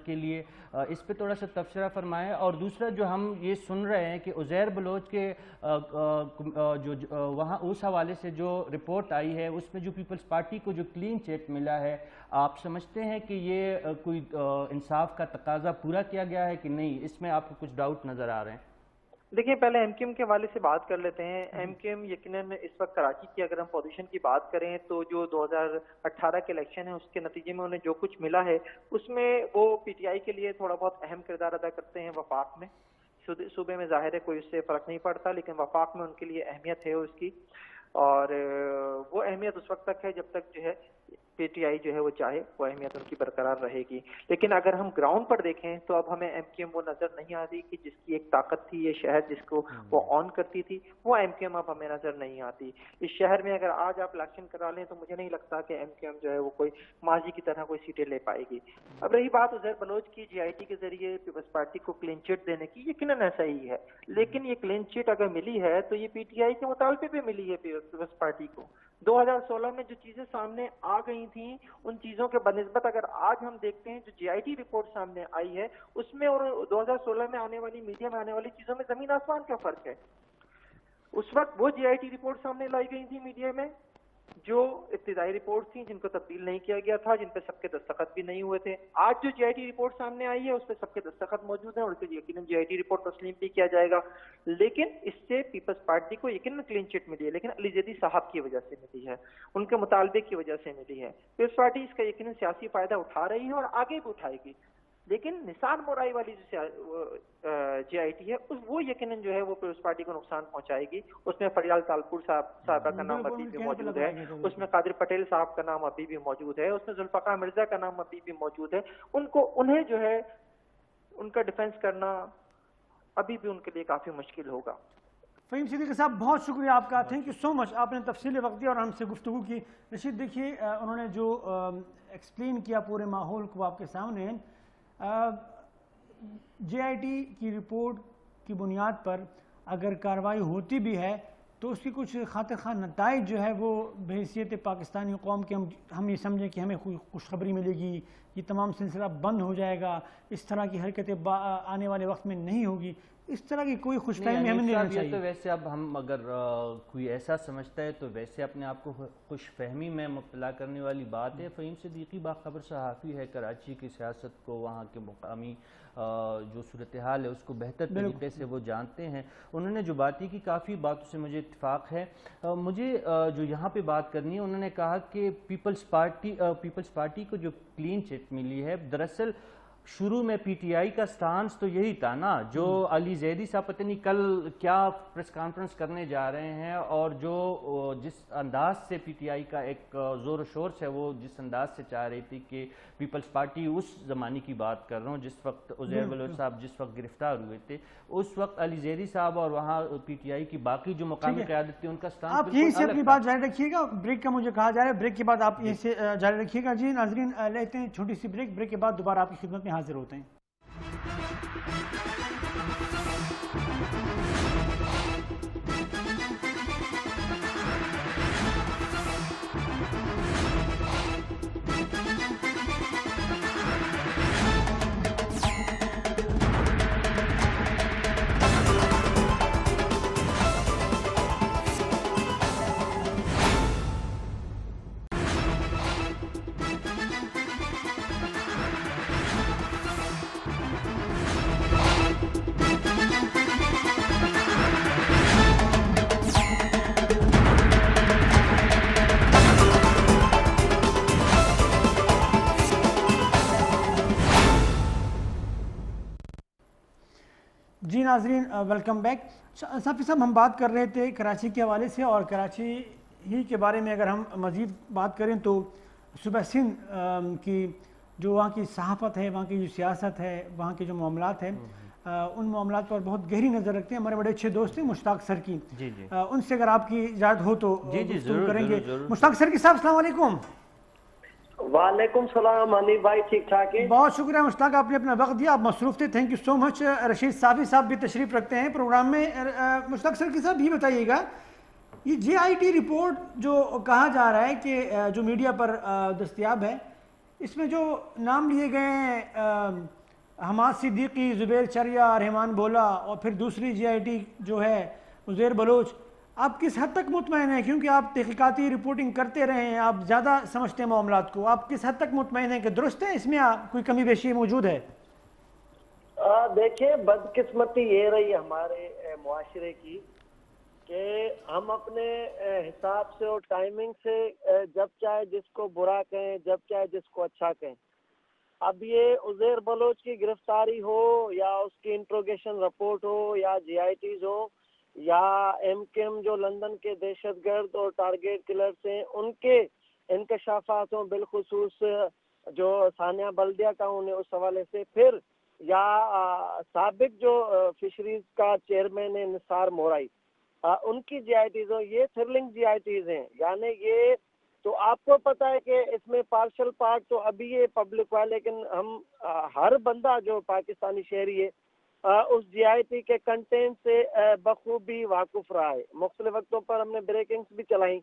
کے لیے, اس پہ تھوڑا سا تبصرہ فرمائیں. اور دوسرا جو ہم یہ سن رہے ہیں کہ عزیر بلوچ کے جو وہاں اس حوالے سے جو رپورٹ آئی ہے اس میں جو پیپلز پارٹی کو جو کلین چٹ ملا ہے, آپ سمجھتے ہیں کہ یہ کوئی انصاف کا تقاضا پورا کیا گیا ہے کہ نہیں؟ اس میں آپ کو کچھ ڈاؤٹ نظر آ رہے ہیں؟ دیکھیں, پہلے ایم کیو ایم کے حوالے سے بات کر لیتے ہیں. ایم کیو ایم یقیناً اس وقت کراچی کی اگر ہم پوزیشن کی بات کریں تو جو 2018 کے الیکشن ہے اس کے نتیجے میں انہیں جو کچھ ملا ہے اس میں وہ پی ٹی آئی کے لیے تھوڑا بہت اہم کردار ادا کرتے ہیں. وفاق میں صوبے میں ظاہر ہے کوئی اس سے فرق نہیں پڑتا, لیکن وفاق میں ان کے لیے اہمیت ہے اس کی, اور وہ اہمیت اس وقت تک ہے جب تک جو ہے پی ٹی آئی جو ہے وہ چاہے, وہ اہمیت ان کی برقرار رہے گی. لیکن اگر ہم گراؤنڈ پر دیکھیں تو اب ہمیں ایم کیو ایم وہ نظر نہیں آتی کہ جس کی ایک طاقت تھی, یہ شہر جس کو وہ آن کرتی تھی, وہ ایم کیو ایم اب ہمیں نظر نہیں آتی. اس شہر میں اگر آج آپ الیکشن کرا لیں تو مجھے نہیں لگتا کہ ایم کیو ایم جو ہے وہ کوئی ماضی کی طرح کوئی سیٹیں لے پائے گی. اب رہی بات عزیر بلوچ کی جی آئی ٹی کے ذریعے پیپلز پارٹی کو کلین چٹ دینے کی, یقیناً ایسا ہی ہے, لیکن یہ کلین چٹ اگر ملی ہے تو یہ پی ٹی آئی کے مطالبے پہ ملی ہے پیپلز پارٹی کو. 2016 میں جو چیزیں سامنے آ گئی تھیں ان چیزوں کے بنسبت اگر آج ہم دیکھتے ہیں جو جی آئی ٹی رپورٹ سامنے آئی ہے اس میں اور 2016 میں آنے والی میڈیا میں آنے والی چیزوں میں زمین آسمان کا فرق ہے. اس وقت وہ جی آئی ٹی رپورٹ سامنے لائی گئی تھی میڈیا میں جو ابتدائی رپورٹ تھیں جن کو تبدیل نہیں کیا گیا تھا, جن پہ سب کے دستخط بھی نہیں ہوئے تھے. آج جو جی آئی ٹی رپورٹ سامنے آئی ہے اس پہ سب کے دستخط موجود ہیں اور اسے یقیناً جی آئی ٹی رپورٹ تسلیم بھی کیا جائے گا. لیکن اس سے پیپلز پارٹی کو یقیناً کلین چٹ ملی ہے, لیکن علی زیدی صاحب کی وجہ سے ملی ہے, ان کے مطالبے کی وجہ سے ملی ہے. پیپلز پارٹی اس کا یقیناً سیاسی فائدہ اٹھا رہی ہے اور آگے بھی اٹھائے گی. لیکن نثار مورائی والی جو جی آئی ٹی ہے وہ یقیناً جو ہے وہ پیپلز پارٹی کو نقصان پہنچائے گی. اس میں فریال تالپور صاحبہ کا نام ابھی بھی موجود ہے, اس میں قادر پٹیل صاحب کا نام ابھی بھی موجود ہے, اس میں ذوالفقار مرزا کا نام ابھی بھی موجود ہے. انہیں جو ہے ان کا ڈیفنس کرنا ابھی بھی ان کے لیے کافی مشکل ہوگا. فہیم صدیقی صاحب بہت شکریہ آپ کا, تھینک یو سو مچ, آپ نے تفصیلی وقت دیا اور ہم سے گفتگو کی. رشید دیکھیے انہوں نے جو ایکسپلین کیا پورے ماحول کو آپ کے سامنے, JIT کی رپورٹ کی بنیاد پر اگر کارروائی ہوتی بھی ہے تو اس کی کچھ خاطر خواہ نتائج جو ہے وہ بحیثیت پاکستانی قوم کے ہم یہ سمجھیں کہ ہمیں خوشخبری ملے گی، یہ تمام سلسلہ بند ہو جائے گا، اس طرح کی حرکتیں آنے والے وقت میں نہیں ہوگی، اس طرح کی کوئی خوش فہمی ہمیں نہیں رہنا چاہیے. تو ویسے اب ہم اگر کوئی ایسا سمجھتا ہے تو ویسے اپنے آپ کو خوش فہمی میں مبتلا کرنے والی بات ہے. فہیم صدیقی باخبر صحافی ہے، کراچی کی سیاست کو، وہاں کے مقامی جو صورتحال ہے اس کو بہتر طریقے سے وہ جانتے ہیں. انہوں نے جو باتیں کی کافی باتوں سے مجھے اتفاق ہے. مجھے جو یہاں پہ بات کرنی ہے، انہوں نے کہا کہ پیپلز پارٹی کو جو کلین چٹ ملی ہے، دراصل شروع میں پی ٹی آئی کا سٹانس تو یہی تھا نا، جو علی زیدی صاحب پتہ نہیں کل کیا پریس کانفرنس کرنے جا رہے ہیں، اور جو جس انداز سے پی ٹی آئی کا ایک زور و شور سے وہ جس انداز سے چاہ رہی تھی کہ پیپلز پارٹی اس زمانے کی بات کر رہا ہوں جس وقت عزیر بلوچ صاحب جس وقت گرفتار ہوئے تھے، اس وقت علی زیدی صاحب اور وہاں پی ٹی آئی کی باقی جو مقامی قیادت تھی ان کا سٹانس آپ یہیں سے اپنی بات جاری رکھیے گا. بریک کا مجھے کہا جا رہا ہے، بریک کے بعد آپ یہیں سے جاری رکھیے گا. جی ناظرین، لیتے ہیں چھوٹی سی بریک کے بعد دوبارہ آپ کی خدمت میں حاضر ہوتے ہیں. جی ناظرین، ویلکم بیک. صافی صاحب، ہم بات کر رہے تھے کراچی کے حوالے سے، اور کراچی ہی کے بارے میں اگر ہم مزید بات کریں تو صوبہ سندھ کی جو وہاں کی صحافت ہے، وہاں کی جو سیاست ہے، وہاں کے جو معاملات ہیں، ان معاملات پر بہت گہری نظر رکھتے ہیں. ہمارے بڑے اچھے دوست ہیں مشتاق سرکی، ان سے اگر آپ کی اجازت ہو تو گفتگو کریں گے. مشتاق سرکی صاحب، السلام علیکم. وعلیکم السلام. انی بھائی ٹھیک ٹھاک ہے؟ بہت شکریہ مشتاق، آپ نے اپنا وقت دیا، آپ مصروف تھے، تھینک یو سو مچ. رشید صافی صاحب بھی تشریف رکھتے ہیں پروگرام میں. مشتاق سرکی صاحب، یہ بتائیے گا، یہ JIT رپورٹ جو کہا جا رہا ہے کہ جو میڈیا پر دستیاب ہے، اس میں جو نام لیے گئے ہیں حماد صدیقی، زبیر چریا، رحمان بولا، اور پھر دوسری JIT جو ہے عزیر بلوچ، آپ کس حد تک مطمئن ہیں؟ کیونکہ آپ تحقیقاتی رپورٹنگ کرتے رہے ہیں، آپ زیادہ سمجھتے ہیں معاملات کو، آپ کس حد تک مطمئن ہیں کہ درست ہے، اس میں کوئی کمی بیشی موجود ہے؟ دیکھیں، بدقسمتی یہ رہی ہمارے معاشرے کی کہ ہم اپنے حساب سے اور ٹائمنگ سے جب چاہے جس کو برا کہیں، جب چاہے جس کو اچھا کہیں. اب یہ عزیر بلوچ کی گرفتاری ہو، یا اس کی انٹروگیشن رپورٹ ہو، یا JITs ہو، یا MKM جو لندن کے دہشت گرد اور ٹارگیٹ کلرز ہیں ان کے انکشافات ہوں، بالخصوص جو ثانیہ بلدیہ ٹاؤن ہے اس حوالے سے، پھر یا سابق جو فشریز کا چیئرمین ہے نثار مورائی، ان کی JITs ہوں. یہ تھرلنگ JITs ہیں. یعنی یہ تو آپ کو پتا ہے کہ اس میں پارشل پارٹ تو ابھی یہ پبلک ہوا، لیکن ہم ہر بندہ جو پاکستانی شہری ہے اس JIT کے کنٹینٹ سے بخوبی واقف رہا ہے. مختلف وقتوں پر ہم نے بریکنگز بھی چلائیں،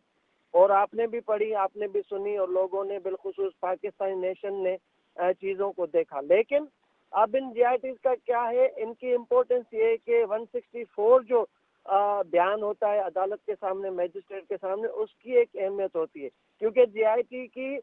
اور آپ نے بھی پڑھی، آپ نے بھی سنی، اور لوگوں نے بالخصوص پاکستانی نیشن نے چیزوں کو دیکھا. لیکن اب ان JITs کا کیا ہے، ان کی امپورٹنس یہ ہے کہ 164 جو بیان ہوتا ہے عدالت کے سامنے، میجسٹریٹ کے سامنے، اس کی ایک اہمیت ہوتی ہے. کیونکہ JIT کی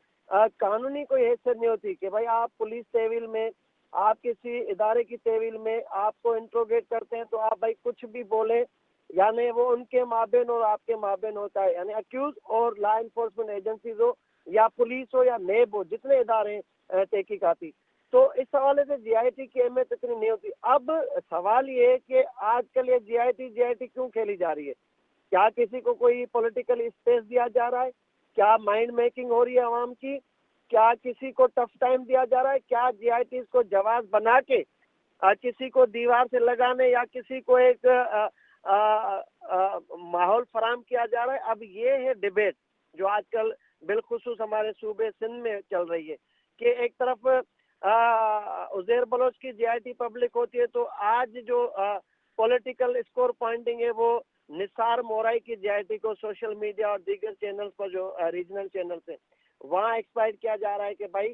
قانونی کوئی حیثیت نہیں ہوتی کہ بھائی آپ پولیس تحویل میں، آپ کسی ادارے کی تحویل میں آپ کو انٹروگیٹ کرتے ہیں تو آپ بھائی کچھ بھی بولیں، یعنی وہ ان کے مابین اور آپ کے مابین ہوتا ہے. یعنی اکیوز اور لا انفورسمنٹ ایجنسیز ہو، یا پولیس ہو، یا نیب ہو، جتنے ادارے ہیں تحقیقاتی، تو اس حوالے سے JIT کی اہمیت اتنی نہیں ہوتی. اب سوال یہ ہے کہ آج کل یہ JIT کیوں کھیلی جا رہی ہے؟ کیا کسی کو کوئی پولیٹیکل اسپیس دیا جا رہا ہے؟ کیا مائنڈ میکنگ ہو رہی ہے عوام کی؟ کیا کسی کو ٹف ٹائم دیا جا رہا ہے؟ کیا JITs کو جواز بنا کے کسی کو دیوار سے لگانے یا کسی کو ایک ماحول فراہم کیا جا رہا ہے؟ اب یہ ہے ڈیبیٹ جو آج کل بالخصوص ہمارے صوبے سندھ میں چل رہی ہے کہ ایک طرف عزیر بلوچ کی JIT پبلک ہوتی ہے تو آج جو پولیٹیکل اسکور پوائنٹنگ ہے وہ نثار مورائی کی JIT کو سوشل میڈیا اور دیگر چینلز پر جو ریجنل چینلز ہیں وہاں ایکسپائٹ کیا جا رہا ہے کہ بھائی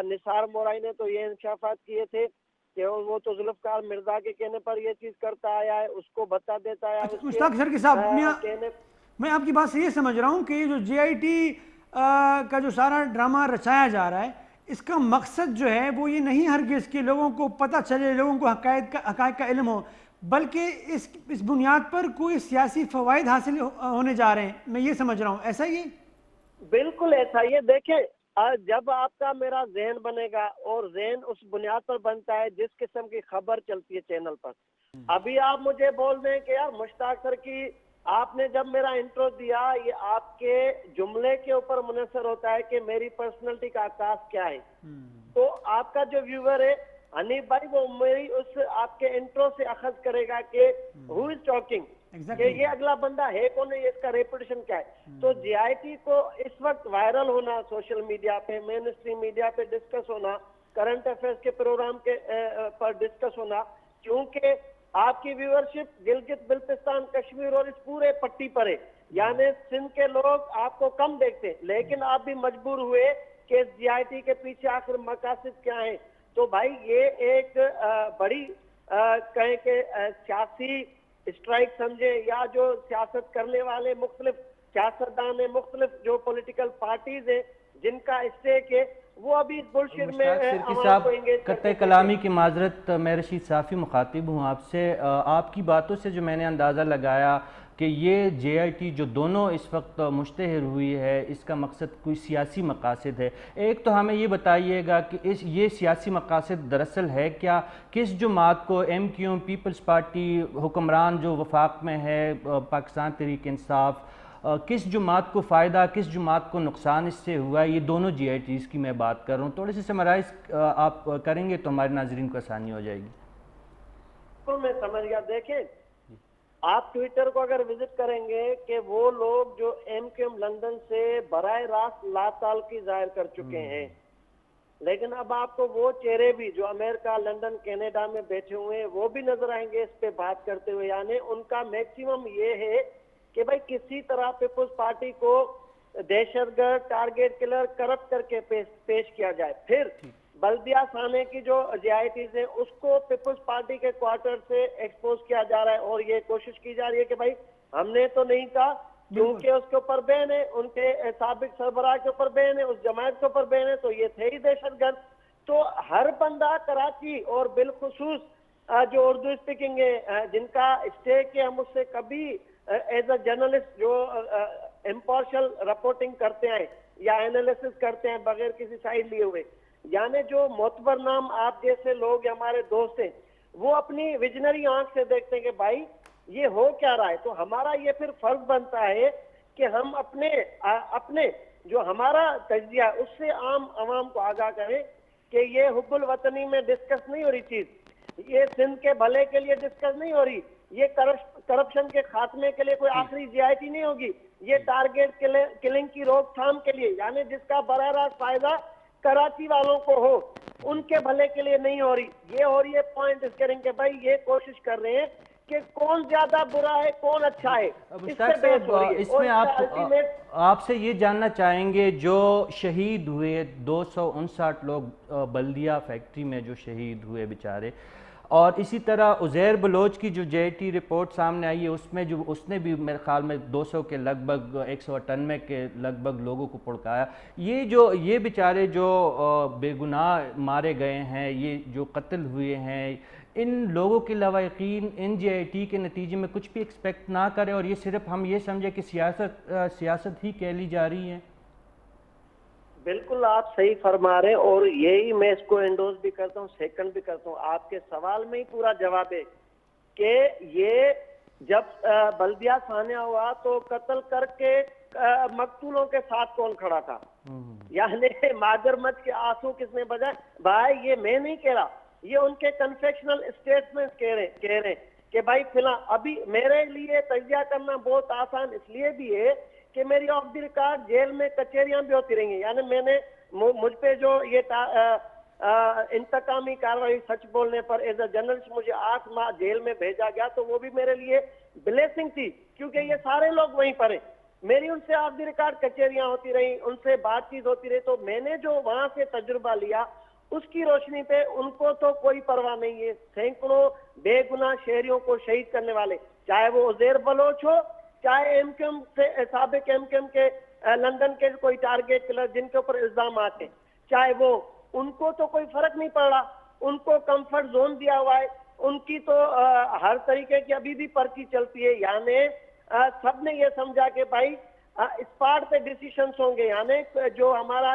نثار مورائی نے تو یہ انکشافات کیے تھے کہ وہ تو ذوالفقار مرزا کے کہنے پر یہ چیز کرتا آیا ہے, اس کو بتا دیتا ہے. مشتاق سر کے صاحب, میں آپ کی بات سے یہ سمجھ رہا ہوں کہ یہ جو JIT کا جو سارا ڈرامہ رچایا جا رہا ہے اس کا مقصد جو ہے وہ یہ نہیں ہرگز کہ لوگوں کو پتہ چلے, لوگوں کو حقائق کا علم ہو, بلکہ اس بنیاد پر کوئی سیاسی فوائد حاصل ہونے جا رہے ہیں. میں یہ سمجھ رہا ہوں, ایسا ہی؟ بالکل ایسا ہی ہے. دیکھیں جب آپ کا میرا ذہن بنے گا اور ذہن اس بنیاد پر بنتا ہے جس قسم کی خبر چلتی ہے چینل پر. ابھی آپ مجھے بول دیں کہ یار مشتاق سر کی آپ نے جب میرا انٹرو دیا یہ آپ کے جملے کے اوپر منحصر ہوتا ہے کہ میری پرسنالٹی کا عکاس کیا ہے, تو آپ کا جو ویور ہے حنیف بھائی وہ میری اس آپ کے انٹرو سے اخذ کرے گا کہ ہو از ٹاکنگ, کہ یہ اگلا بندہ ہے کون ہے, اس کا ریپوٹیشن کیا ہے. تو JIT کو اس وقت وائرل ہونا, سوشل میڈیا پہ مین اسٹریم میڈیا پہ ڈسکس ہونا, کرنٹ افیئرس کے پروگرام کے پر ڈسکس ہونا, کیونکہ آپ کی ویورشپ گلگت بلتستان کشمیر اور اس پورے پٹی پر ہے. یعنی سندھ کے لوگ آپ کو کم دیکھتے ہیں, لیکن آپ بھی مجبور ہوئے کہ اس JIT کے پیچھے آخر مقاصد کیا ہیں. تو بھائی یہ ایک بڑی کہیں کہ سیاسی اسٹرائک سمجھے, یا جو سیاست کرنے والے مختلف سیاستدان ہیں, مختلف جو پولیٹیکل پارٹیز ہیں جن کا اسٹیک ہے, وہ ابھی بلشٹ میں عوام کو انگیج قطع کلامی کی معذرت, میں رشید صافی مخاطب ہوں آپ سے. آپ کی باتوں سے جو میں نے اندازہ لگایا کہ یہ JIT جو دونوں اس وقت مشتہر ہوئی ہے اس کا مقصد کوئی سیاسی مقاصد ہے. ایک تو ہمیں یہ بتائیے گا کہ یہ سیاسی مقاصد دراصل ہے کیا, کس جماعت کو, MQ پیپلز پارٹی حکمران جو وفاق میں ہے پاکستان تحریک انصاف, کس جماعت کو فائدہ کس جماعت کو نقصان اس سے ہوا ہے؟ یہ دونوں JITs کی میں بات کر رہا ہوں. تھوڑے سے سمرائز آپ کریں گے تو ہمارے ناظرین کو آسانی ہو جائے گی. تو میں سمجھ گیا. دیکھیں آپ ٹویٹر کو اگر وزٹ کریں گے کہ وہ لوگ جو MQM لندن سے براہ راست لا تعلقی ظاہر کر چکے ہیں, لیکن اب آپ کو وہ چہرے بھی جو امریکہ, لندن, کینیڈا میں بیٹھے ہوئے ہیں وہ بھی نظر آئیں گے اس پہ بات کرتے ہوئے. یعنی ان کا میکسیمم یہ ہے کہ بھائی کسی طرح پیپلز پارٹی کو دہشت گرد, ٹارگیٹ کلر, کرپٹ کر کے پیش کیا جائے. پھر بلدیہ خانے کی جو JITs ہیں اس کو پیپلز پارٹی کے کوارٹر سے ایکسپوز کیا جا رہا ہے, اور یہ کوشش کی جا رہی ہے کہ بھائی ہم نے تو نہیں کہا, کیونکہ اس کے اوپر بین ہے, ان کے سابق سربراہ کے اوپر بین ہے, اس جماعت کے اوپر بین ہے, تو یہ تھے ہی دہشت گرد. تو ہر بندہ کراچی اور بالخصوص جو اردو اسپیکنگ ہے جن کا اسٹیک ہے, ہم اس سے کبھی ایز اے جرنلسٹ جو امپارشل رپورٹنگ کرتے ہیں یا اینالیسس کرتے ہیں بغیر کسی سائڈ لیے ہوئے, یعنی جو معتبر نام آپ جیسے لوگ جو دوست ہیں وہ اپنی ویژنری آنکھ سے دیکھتے ہیں کہ بھائی یہ ہو کیا رہا ہے. تو ہمارا یہ پھر فرض بنتا ہے کہ ہم اپنے جو ہمارا تجزیہ اس سے عام عوام کو آگاہ کریں کہ یہ حب الوطنی میں ڈسکس نہیں ہو رہی چیز, یہ سندھ کے بھلے کے لیے ڈسکس نہیں ہو رہی, یہ کرپشن کے خاتمے کے لیے کوئی آخری JIT نہیں ہوگی, یہ ٹارگیٹ کلنگ کی روک تھام کے لیے, یعنی جس کا براہ راست فائدہ کراچی والوں کو ہو, ان کے بھلے کے لیے نہیں ہو رہی. یہ ہو رہی ہے پوائنٹ اس کریں کہ بھائی یہ کوشش کر رہے ہیں کہ کون زیادہ برا ہے کون اچھا ہے. اس میں آپ سے یہ جاننا چاہیں گے جو شہید ہوئے 259 لوگ بلدیہ فیکٹری میں جو شہید ہوئے بیچارے, اور اسی طرح عزیر بلوچ کی جو JIT رپورٹ سامنے آئی ہے اس میں جو اس نے بھی میرے خیال میں 200 کے لگ بھگ 198 کے لگ بھگ لوگوں کو پڑکایا. یہ بیچارے جو بے گناہ مارے گئے ہیں, یہ جو قتل ہوئے ہیں, ان لوگوں کے علاوہ یقین ان JIT کے نتیجے میں کچھ بھی ایکسپیکٹ نہ کرے اور یہ صرف ہم یہ سمجھے کہ سیاست ہی کہہ لی جا رہی ہے. بالکل آپ صحیح فرما رہے ہیں, اور یہی میں اس کو انڈوز بھی کرتا ہوں, سیکنڈ بھی کرتا ہوں. آپ کے سوال میں ہی پورا جواب ہے کہ یہ جب بلدیہ خانہ ہوا تو قتل کر کے مقتولوں کے ساتھ کون کھڑا تھا, یعنی ماجر مچ کے آنسو کس نے بجائے. بھائی یہ میں نہیں کہہ رہا, یہ ان کے کنفیکشنل اسٹیٹمنٹ کہہ رہے ہیں کہ بھائی فلاں. ابھی میرے لیے تجزیہ کرنا بہت آسان اس لیے بھی ہے کہ میری آف دی ریکارڈ جیل میں کچہریاں بھی ہوتی رہی ہیں, یعنی میں نے مجھ پہ جو یہ انتقامی کارروائی سچ بولنے پر ایز اے جرنلسٹ مجھے 8 ماہ جیل میں بھیجا گیا تو وہ بھی میرے لیے بلیسنگ تھی، کیونکہ یہ سارے لوگ وہیں پر ہیں. میری ان سے آف دی ریکارڈ کچہریاں ہوتی رہی، ان سے بات چیت ہوتی رہی، تو میں نے جو وہاں سے تجربہ لیا اس کی روشنی پہ ان کو تو کوئی پرواہ نہیں ہے. سینکڑوں بے گناہ شہریوں کو شہید کرنے والے، چاہے وہ عزیر بلوچ ہو، چاہے ایم کیو ایم سے سابق ایم کیو ایم کے لندن کے کوئی ٹارگیٹ کلر جن کے اوپر الزامات ہیں، چاہے وہ، ان کو تو کوئی فرق نہیں پڑ رہا. ان کو کمفرٹ زون دیا ہوا ہے، ان کی تو ہر طریقے کی ابھی بھی پرچی چلتی ہے. یعنی سب نے یہ سمجھا کہ بھائی اسپاٹ پہ ڈیسیشنز ہوں گے. یعنی جو ہمارا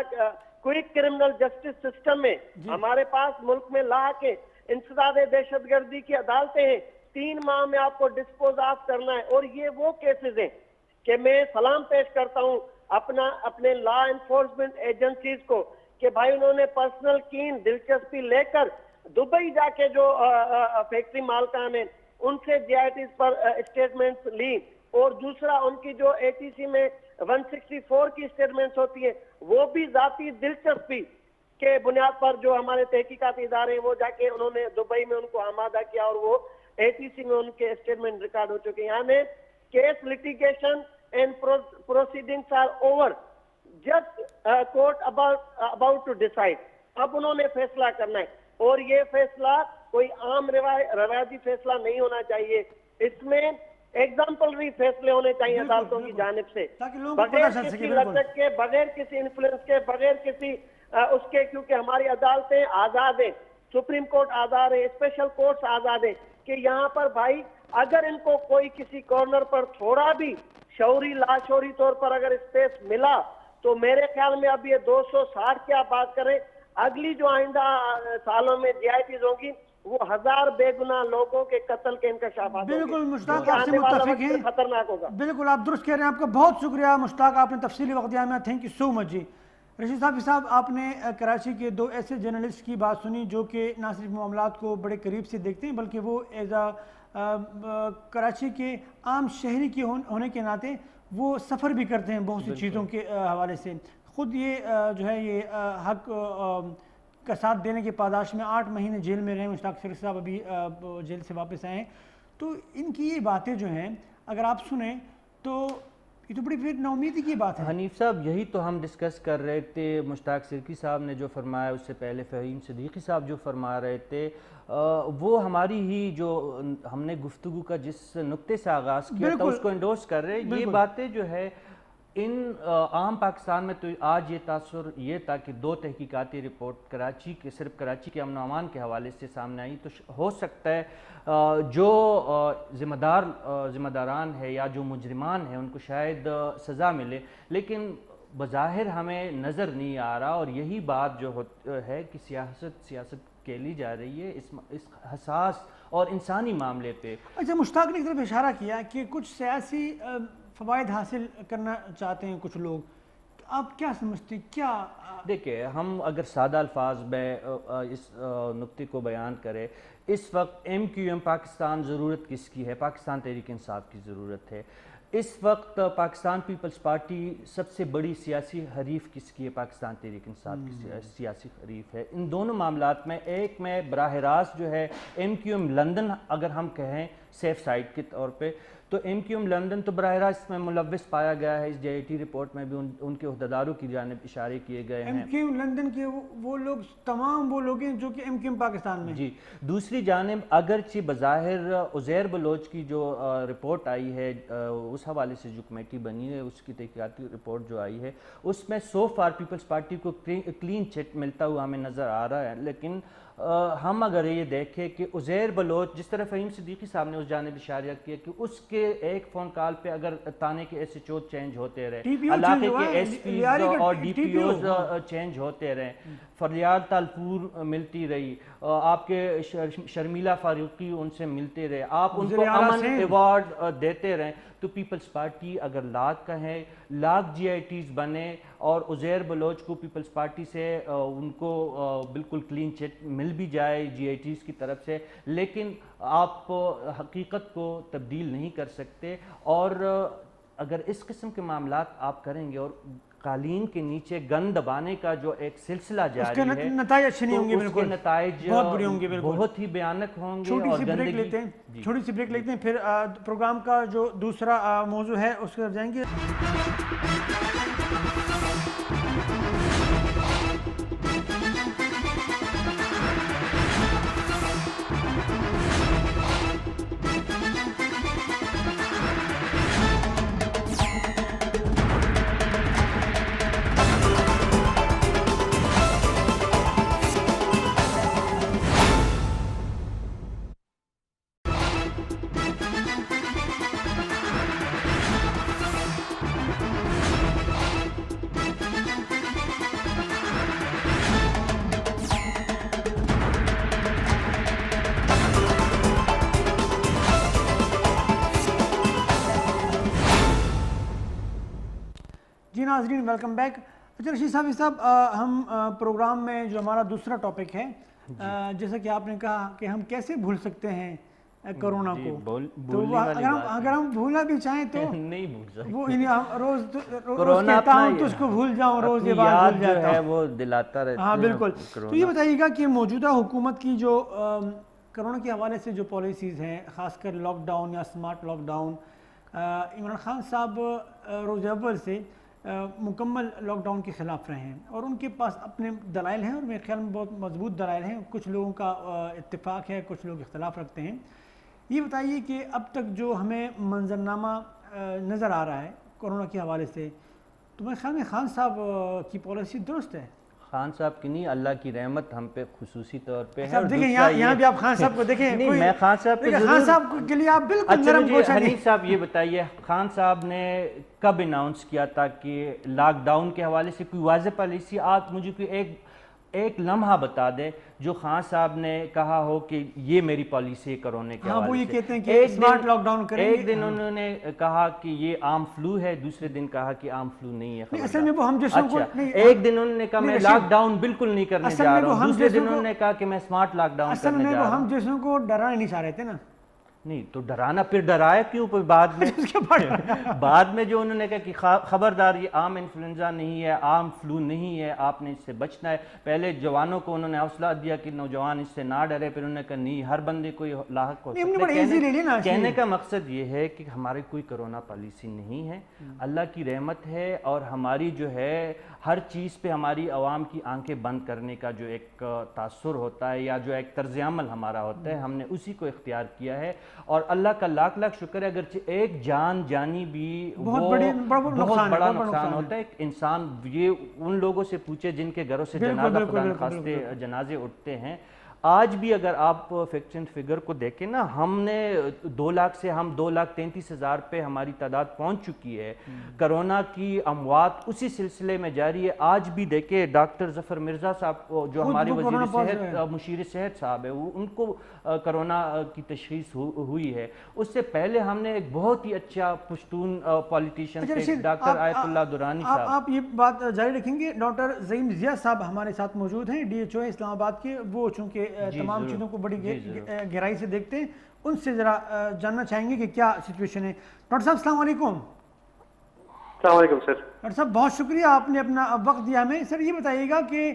کوئک کرمنل جسٹس سسٹم ہے ہمارے پاس ملک میں لا کے انسداد دہشت گردی کی عدالتیں ہیں، 3 ماہ میں آپ کو ڈسپوز آف کرنا ہے. اور یہ وہ کیسز ہیں کہ میں سلام پیش کرتا ہوں اپنے لا انفورسمنٹ ایجنسیز کو کہ بھائی انہوں نے پرسنل کین دلچسپی لے کر دبئی جا کے جو فیکٹری مالکان ہیں ان سے جی آئی ٹیز پر اسٹیٹمنٹس لی، اور دوسرا ان کی جو اے ٹی سی میں 164 کی اسٹیٹمنٹس ہوتی ہے وہ بھی ذاتی دلچسپی کے بنیاد پر جو ہمارے تحقیقاتی ادارے ہیں وہ جا کے انہوں نے دبئی میں ان کو آمادہ کیا اور وہ اے ٹی سی میں ان کے اسٹیٹمنٹ ریکارڈ ہو چکے ہیں. یعنی case litigation and proceedings are over, just court about to decide. اب انہوں نے فیصلہ کرنا ہے اور یہ فیصلہ کوئی عام روایتی فیصلہ نہیں ہونا چاہیے. اس میں ایگزامپلری فیصلے ہونے چاہیے عدالتوں کی جانب سے، بغیر کسی لچک کے، بغیر کسی انفلوئنس کے، بغیر کسی اس کے، کیونکہ ہماری عدالتیں آزاد ہیں، سپریم کورٹ آزاد ہے، اسپیشل کورٹس آزاد ہیں، کہ یہاں پر بھائی اگر ان کو کوئی کسی کارنر پر تھوڑا بھی شعوری لاشعوری طور پر اگر اسپیس ملا تو میرے خیال میں اب یہ 260 کی آپ بات کریں، اگلی جو آئندہ سالوں میں جی آئی ٹیز ہوں گی وہ 1000 بے گناہ لوگوں کے قتل کے انکشافات ہوں گے. بالکل مشتاق آپ سے متفق ہیں، خطرناک ہوگا. بالکل آپ درست کہہ رہے ہیں. آپ کا بہت شکریہ مشتاق، آپ نے تفصیلی وقت دیا ہمیں، تھینک یو سو مچ جی. رشید صاحب آپ نے کراچی کے 2 ایسے جرنلسٹ کی بات سنی جو کہ نہ صرف معاملات کو بڑے قریب سے دیکھتے ہیں بلکہ وہ ایز کراچی کے عام شہری کے ہونے کے ناطے وہ سفر بھی کرتے ہیں بہت سی چیزوں کے حوالے سے. خود یہ جو ہے یہ حق کا ساتھ دینے کے پاداش میں 8 مہینے جیل میں رہے. مشتاق شریف صاحب ابھی جیل سے واپس آئے ہیں. تو ان کی یہ باتیں جو ہیں اگر آپ سنیں تو یہ تو بڑی پھر ناامیدی کی بات ہے. حنیف صاحب یہی تو ہم ڈسکس کر رہے تھے. مشتاق سرکی صاحب نے جو فرمایا، اس سے پہلے فہیم صدیقی صاحب جو فرما رہے تھے، وہ ہماری ہی جو ہم نے گفتگو کا جس نقطے سے آغاز کیا تھا اس کو انڈورس کر رہے ہیں. یہ باتیں جو ہے ان عام پاکستان میں تو آج یہ تاثر یہ تھا کہ 2 تحقیقاتی رپورٹ کراچی کے، صرف کراچی کے امن و امان کے حوالے سے سامنے آئی. تو ہو سکتا ہے جو ذمہ داران ہے یا جو مجرمان ہیں ان کو شاید سزا ملے، لیکن بظاہر ہمیں نظر نہیں آ رہا. اور یہی بات جو ہے کہ سیاست کھیلی جا رہی ہے اس حساس اور انسانی معاملے پہ. اچھا، مشتاق نے ایک طرف اشارہ کیا کہ کچھ سیاسی فوائد حاصل کرنا چاہتے ہیں کچھ لوگ. آپ کیا سمجھتے ہیں؟ کیا دیکھیں، ہم اگر سادہ الفاظ میں اس نقطے کو بیان کریں، اس وقت ایم کیو ایم پاکستان ضرورت کس کی ہے؟ پاکستان تحریک انصاف کی ضرورت ہے. اس وقت پاکستان پیپلز پارٹی سب سے بڑی سیاسی حریف کس کی ہے؟ پاکستان تحریک انصاف کی سیاسی حریف ہے. ان دونوں معاملات میں ایک میں براہ راست جو ہے ایم کیو ایم لندن، اگر ہم کہیں سیف سائٹ کے طور پہ، تو ایم کیو ایم لندن تو براہ راست میں ملوث پایا گیا ہے. اس جے آئی ٹی رپورٹ میں بھی ان کے عہدیداروں کی جانب اشارے کیے گئے ہیں. ایم کیو ایم لندن کے وہ لوگ تمام وہ لوگ ہیں جو کہ ایم کیو ایم پاکستان میں. جی، دوسری جانب اگرچہ بظاہر عزیر بلوچ کی جو رپورٹ آئی ہے، اس حوالے سے جو کمیٹی بنی ہے، اس کی تحقیقاتی رپورٹ جو آئی ہے، اس میں سو فار پیپلز پارٹی کو کلین چٹ ملتا ہوا ہمیں نظر آ رہا ہے. لیکن ہم اگر یہ دیکھیں کہ عزیر بلوچ، جس طرح فہیم صدیقی صاحب نے اس جانب اشارہ کیا کہ اس کے ایک فون کال پہ اگر تانے کے ایس ایچ او چینج ہوتے رہے، علاقے کے ایس پیز اور ڈی پی اوز چینج ہوتے رہے، فریاد تالپور ملتی رہی، آپ کے شرمیلا فاروقی ان سے ملتے رہے، آپ ان کو امن ایوارڈ دیتے رہے، تو پیپلز پارٹی اگر لاکھ کہیں، لاکھ جی آئی ٹیز بنے اور عزیر بلوچ کو پیپلز پارٹی سے ان کو بالکل کلین چٹ مل بھی جائے جی آئی ٹیز کی طرف سے، لیکن آپ حقیقت کو تبدیل نہیں کر سکتے. اور اگر اس قسم کے معاملات آپ کریں گے، اور قالین کے نیچے گند دبانے کا جو ایک سلسلہ جاری اس کے ہے نتائج اچھے نہیں ہوں گے، تو اس کے بالکل نتائج بہت بری ہوں گے، بالکل بہت ہی بھیانک ہوں گے. چھوٹی اور سی بریک گندگی لیتے ہیں، چھوٹی سی بریک لیتے ہیں، پھر پروگرام کا جو دوسرا موضوع ہے اس کی طرف جائیں گے. جی ناظرین، ویلکم بیک. اچھا رشید صاحب ہم پروگرام میں جو ہمارا دوسرا ٹاپک ہے، جیسا کہ آپ نے کہا کہ ہم کیسے بھول سکتے ہیں کرونا کو، تو اگر ہم بھولنا بھی چاہیں تو نہیں بھول سکتے. وہ روز کہتا ہوں تو اس کو بھول جاؤں، روز یہ بات بھول جاتا ہوں، وہ دلاتا رہتا ہے. ہاں بالکل. تو یہ بتائیے گا کہ موجودہ حکومت کی جو کرونا کے حوالے سے جو پالیسیز ہیں، خاص کر لاک ڈاؤن یا smart lock down, Imran Khan صاحب روز اول سے مکمل لاک ڈاؤن کے خلاف رہے ہیں اور ان کے پاس اپنے دلائل ہیں، اور میرے خیال میں بہت مضبوط دلائل ہیں. کچھ لوگوں کا اتفاق ہے، کچھ لوگ اختلاف رکھتے ہیں. یہ بتائیے کہ اب تک جو ہمیں منظرنامہ نظر آ رہا ہے کرونا کے حوالے سے، تو میرے خیال میں خان صاحب کی پالیسی درست ہے. خان صاحب کی نہیں، اللہ کی رحمت ہم پہ خصوصی طور پہ ہے. دیکھیں یہاں بھی آپ خان صاحب کو دیکھیں، نہیں میں خان صاحب کو خان صاحب کے لیے آپ بالکل نرم گوشہ نہیں. حنیف صاحب یہ بتائیے، خان صاحب نے کب اناؤنس کیا تھا کہ لاک ڈاؤن کے حوالے سے کوئی واضح پالیسی؟ آپ مجھے کوئی ایک لمحہ بتا دیں جو خان صاحب نے کہا ہو کہ یہ میری پالیسی ہے کرونے کے حوالے سے. وہ یہ کہتے ہیں کہ اسمارٹ لاک ڈاؤن کریں گے. ایک دن انہوں نے کہا کہ یہ عام فلو ہے، دوسرے دن کہا کہ عام فلو نہیں ہے. اصل میں وہ ہم جیسوں کو ایک دن انہوں نے کہا میں لاک ڈاؤن بالکل نہیں کرنے جا رہا ہوں، دوسرے دن انہوں نے کہا کہ میں اسمارٹ لاک ڈاؤن کرنے جا رہا ہوں. اصل میں وہ ہم جیسوں کو ڈرانا نہیں چاہ رہے تھے نا. نہیں تو ڈرانا، پھر ڈرایا کیوں بعد میں؟ بعد میں جو انہوں نے کہا کہ خبردار یہ عام انفلوئنزا نہیں ہے، عام فلو نہیں ہے، آپ نے اس سے بچنا ہے. پہلے جوانوں کو انہوں نے حوصلہ دیا کہ نوجوان اس سے نہ ڈرے، پھر انہوں نے کہا نہیں، ہر بندے کو لاحق ہو سکتا ہے. کہنے کا مقصد یہ ہے کہ ہماری کوئی کرونا پالیسی نہیں ہے، اللہ کی رحمت ہے، اور ہماری جو ہے ہر چیز پہ ہماری عوام کی آنکھیں بند کرنے کا جو ایک تاثر ہوتا ہے یا جو ایک طرز عمل ہمارا ہوتا ہے، ہم نے اسی کو اختیار کیا ہے. اور اللہ کا لاکھ لاکھ شکر ہے، اگرچہ ایک جانی بھی بہت بڑا نقصان ہوتا ہے. ایک انسان، یہ ان لوگوں سے پوچھے جن کے گھروں سے جنازہ خدا نخواستے جنازے اٹھتے ہیں. آج بھی اگر آپ فیکٹ اینڈ فگر کو دیکھیں نا، ہم نے 2 لاکھ سے ہم 2,33,000 پہ ہماری تعداد پہنچ چکی ہے. کرونا کی اموات اسی سلسلے میں جاری ہے. آج بھی دیکھیں ڈاکٹر ظفر مرزا صاحب جو ہمارے مشیر صحت صاحب ہے، ان کو کرونا کی تشخیص ہوئی ہے. اس سے پہلے ہم نے ایک بہت ہی اچھا پشتون پولیٹیشین تھے ڈاکٹر آیت اللہ درانی صاحب. آپ یہ بات جاری رکھیں گے. ڈاکٹر زعیم ضیاء صاحب ہمارے ساتھ موجود ہیں، DHO اسلام آباد کے. وہ چونکہ تمام چیزوں کو بڑی گہرائی سے دیکھتے ہیں، ان سے ذرا جاننا چاہیں گے کہ کیا سچویشن ہے. ڈاکٹر صاحب السلام علیکم. السلام علیکم سر. ڈاکٹر صاحب بہت شکریہ، آپ نے اپنا وقت دیا ہمیں. سر یہ بتائیے گا کہ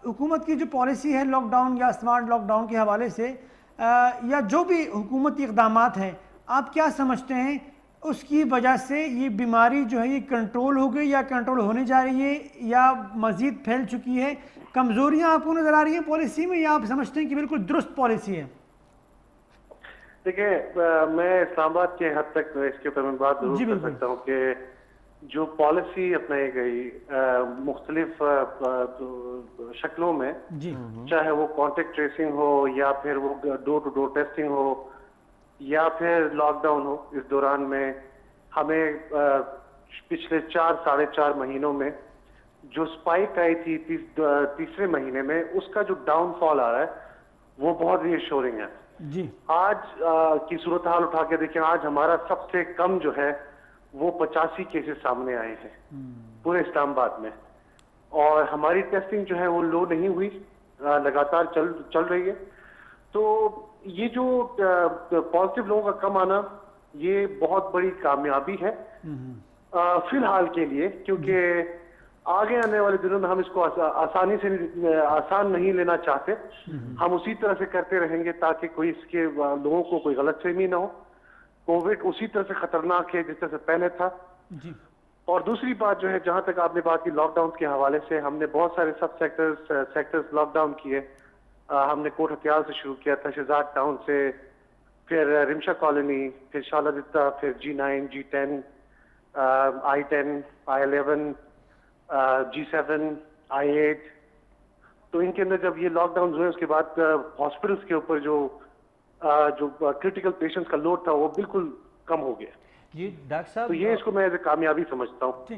حکومت کی جو پالیسی ہے لاک ڈاؤن یا اسمارٹ لاک ڈاؤن کے حوالے سے، یا جو بھی حکومتی اقدامات ہیں، آپ کیا سمجھتے ہیں اس کی وجہ سے یہ بیماری جو ہے یہ کنٹرول ہو گئی یا کنٹرول ہونے جا رہی ہے یا مزید پھیل چکی ہے؟ کمزوریاں آپ کو نظر آ رہی ہیں پالیسی میں یا آپ سمجھتے ہیں کہ بالکل درست پالیسی ہے؟ دیکھیں، میں اسلام آباد کے حد تک اس کے اوپر میں بات ضرور کر سکتا ہوں کہ جو پالیسی اپنائی گئی مختلف شکلوں میں، چاہے وہ کانٹیکٹ ٹریسنگ ہو یا پھر وہ ڈور ٹو ڈور ٹیسٹنگ ہو یا پھر لاک ڈاؤن ہو، اس دوران میں ہمیں پچھلے 4-4.5 مہینوں میں جو سپائک آئی تھی تیسرے مہینے میں، اس کا جو ڈاؤن فال آ رہا ہے وہ بہت ری ایشورنگ ہے. آج کی صورتحال اٹھا کے دیکھیں، آج ہمارا سب سے کم جو ہے وہ 85 کیسز سامنے آئے ہیں پورے اسلام آباد میں، اور ہماری ٹیسٹنگ جو ہے وہ لو نہیں ہوئی، لگاتار چل رہی ہے. تو یہ جو پازیٹیو لوگوں کا کم آنا، یہ بہت بڑی کامیابی ہے. فی الحال کے لیے، کیونکہ آگے آنے والے دنوں میں ہم اس کو آسانی سے آسان نہیں لینا چاہتے. ہم اسی طرح سے کرتے رہیں گے تاکہ کوئی اس کے لوگوں کو کوئی غلط فہمی نہ ہو. کووڈ اسی طرح سے خطرناک ہے جس طرح سے پہلے تھا. اور دوسری بات جو ہے، جہاں تک آپ نے بات کی لاک ڈاؤن کے حوالے سے، ہم نے بہت سارے سب سیکٹرز لاک ڈاؤن کیے. ہم نے کوٹ ہتھیال سے شروع کیا تھا، شہزاد ٹاؤن سے، پھر رمشا کالونی، پھر شالا دتا، پھر G9 G10 I10 I11 G7 I8. تو ان کے اندر جب یہ لاک ڈاؤن ہوئے اس کے بعد ہاسپٹلس کے اوپر جو کرٹیکل پیشنٹس کا لوڈ تھا وہ بالکل کم ہو گیا. جی ڈاکٹر صاحب، تو یہ اس کو میں ایز اے کامیابی سمجھتا ہوں. جی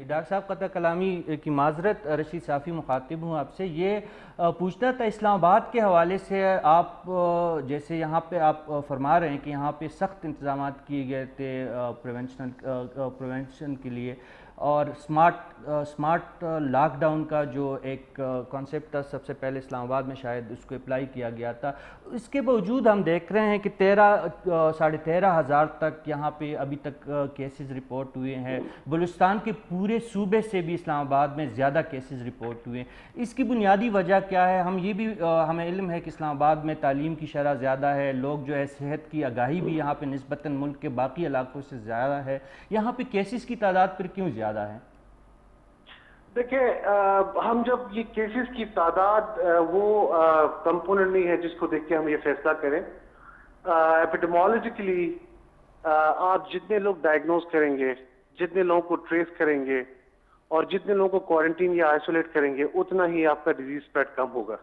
ڈاکٹر صاحب، قطع کلامی کی معذرت، رشید صافی مخاطب ہوں آپ سے. یہ پوچھنا تھا اسلام آباد کے حوالے سے، آپ جیسے یہاں پہ آپ فرما رہے ہیں کہ یہاں پہ سخت انتظامات کیے گئے تھے پریونشن کے لیے، اور سمارٹ لاک ڈاؤن کا جو ایک کانسیپٹ تھا سب سے پہلے اسلام آباد میں شاید اس کو اپلائی کیا گیا تھا. اس کے باوجود ہم دیکھ رہے ہیں کہ 13,500 تک یہاں پہ ابھی تک کیسز رپورٹ ہوئے ہیں. بلوچستان کے پورے صوبے سے بھی اسلام آباد میں زیادہ کیسز رپورٹ ہوئے ہیں. اس کی بنیادی وجہ کیا ہے؟ ہم یہ بھی ہمیں علم ہے کہ اسلام آباد میں تعلیم کی شرح زیادہ ہے، لوگ جو ہے صحت کی آگاہی بھی یہاں پہ نسبتاً ملک کے باقی علاقوں سے زیادہ ہے. یہاں پہ کیسز کی تعداد پھر کیوں زیادہ ہے؟ دیکھیں، ہم جب یہ کیسز کی تعداد وہ کمپوننٹ نہیں ہے جس کو دیکھ کے ہم یہ فیصلہ کریں. ایپیڈیمولوجیکلی آپ جتنے لوگ ڈائگنوز کریں گے، جتنے لوگوں کو ٹریس کریں گے اور جتنے لوگوں کو کوارنٹین یا آئسولیٹ کریں گے، اتنا ہی آپ کا ڈیزیز اسپریڈ کم ہوگا.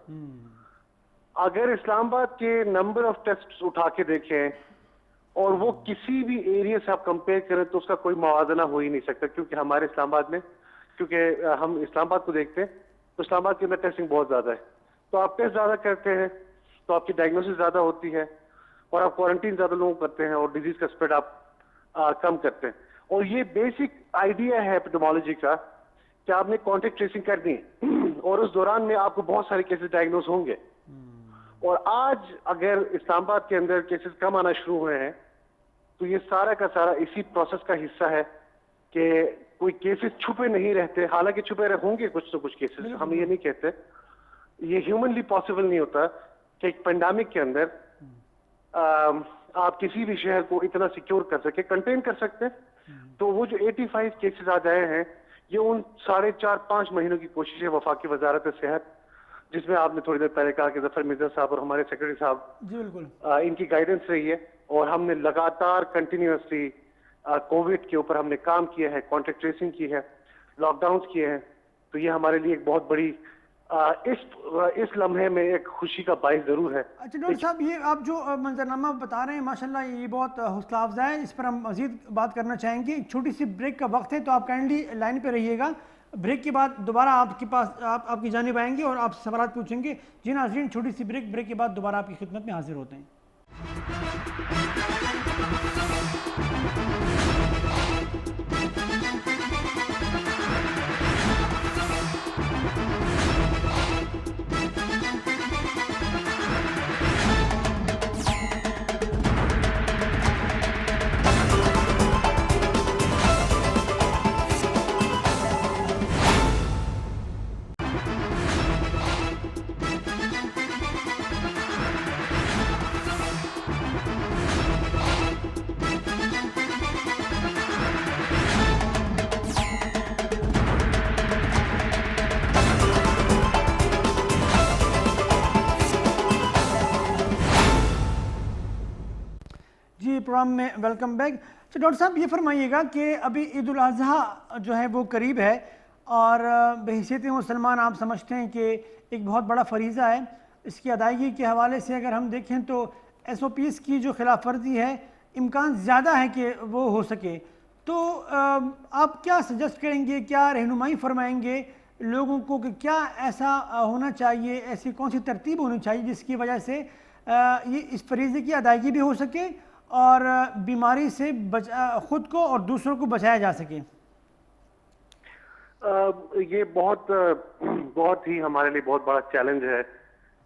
اگر اسلام آباد کے نمبر آف ٹیسٹ اٹھا کے دیکھیں اور وہ کسی بھی ایریا سے آپ کمپیئر کریں تو اس کا کوئی موازنہ ہو ہی نہیں سکتا. کیونکہ ہمارے اسلام آباد میں، کیونکہ ہم اسلام آباد کو دیکھتے ہیں تو اسلام آباد کے اندر ٹیسٹنگ بہت زیادہ ہے. تو آپ ٹیسٹ زیادہ کرتے ہیں تو آپ کی ڈائگنوسس زیادہ ہوتی ہے، اور آپ کوارنٹین زیادہ لوگوں کو کرتے ہیں اور ڈیزیز کا اسپریڈ آپ کم کرتے ہیں. اور یہ بیسک آئیڈیا ہے ایپیڈیمولوجی کا کہ آپ نے کانٹیکٹ ٹریسنگ کرنی ہے اور اس دوران میں آپ کو بہت سارے کیسز ڈائگنوز ہوں گے. اور آج اگر اسلام آباد کے اندر کیسز کم آنا شروع ہوئے ہیں تو یہ سارا کا سارا اسی پروسیس کا حصہ ہے کہ کوئی کیسز چھپے نہیں رہتے. حالانکہ چھپے ہوں گے کچھ تو کچھ کیسز، ہم یہ نہیں کہتے. یہ ہیومنلی پاسبل نہیں ہوتا کہ ایک پینڈیمک کے اندر آپ کسی بھی شہر کو اتنا سیکیور کر سکے، کنٹین کر سکتے. تو وہ جو 85 کیسز آ جائے ہیں، یہ ان 4.5 مہینوں کی کوشش ہے وفاقی وزارت صحت، جس میں آپ نے تھوڑی دیر پہلے کہا کہ ظفر مرزا صاحب اور ہمارے سیکرٹری صاحب، جی بالکل، ان کی گائیڈنس رہی ہے. اور ہم نے لگاتار کنٹینیوسلی کووڈ کے اوپر ہم نے کام کیا ہے، کانٹیکٹ ٹریسنگ کی ہے، لاک ڈاؤنس کیے ہیں. تو یہ ہمارے لیے ایک بہت بڑی اس لمحے میں ایک خوشی کا باعث ضرور ہے. اچھا ڈاکٹر صاحب، یہ آپ جو منظرنامہ بتا رہے ہیں ماشاءاللہ یہ بہت حوصلہ افزا ہے، اس پر ہم مزید بات کرنا چاہیں گے. ایک چھوٹی سی بریک کا وقت ہے تو آپ کائنڈلی لائن پہ رہیے گا. بریک کے بعد دوبارہ آپ کے پاس آپ کی جانب آئیں گے اور آپ سوالات پوچھیں گے. جی ناظرین، چھوٹی سی بریک کے بعد دوبارہ آپ کی خدمت میں حاضر ہوتے ہیں. پروگرام میں ویلکم بیک. تو ڈاکٹر صاحب یہ فرمائیے گا کہ ابھی عید الاضحیٰ جو ہے وہ قریب ہے اور بحیثیت مسلمان آپ سمجھتے ہیں کہ ایک بہت بڑا فریضہ ہے. اس کی ادائیگی کے حوالے سے اگر ہم دیکھیں تو SOPs کی جو خلاف ورزی ہے امکان زیادہ ہے کہ وہ ہو سکے. تو آپ کیا سجیسٹ کریں گے، کیا رہنمائی فرمائیں گے لوگوں کو کہ کیا ایسا ہونا چاہیے، ایسی کون سی ترتیب ہونی چاہیے جس کی وجہ سے یہ اس فریضے کی ادائیگی بھی ہو سکے اور بیماری سے خود کو اور دوسروں کو بچایا جا سکے؟ یہ بہت ہی ہمارے لیے بہت بڑا چیلنج ہے.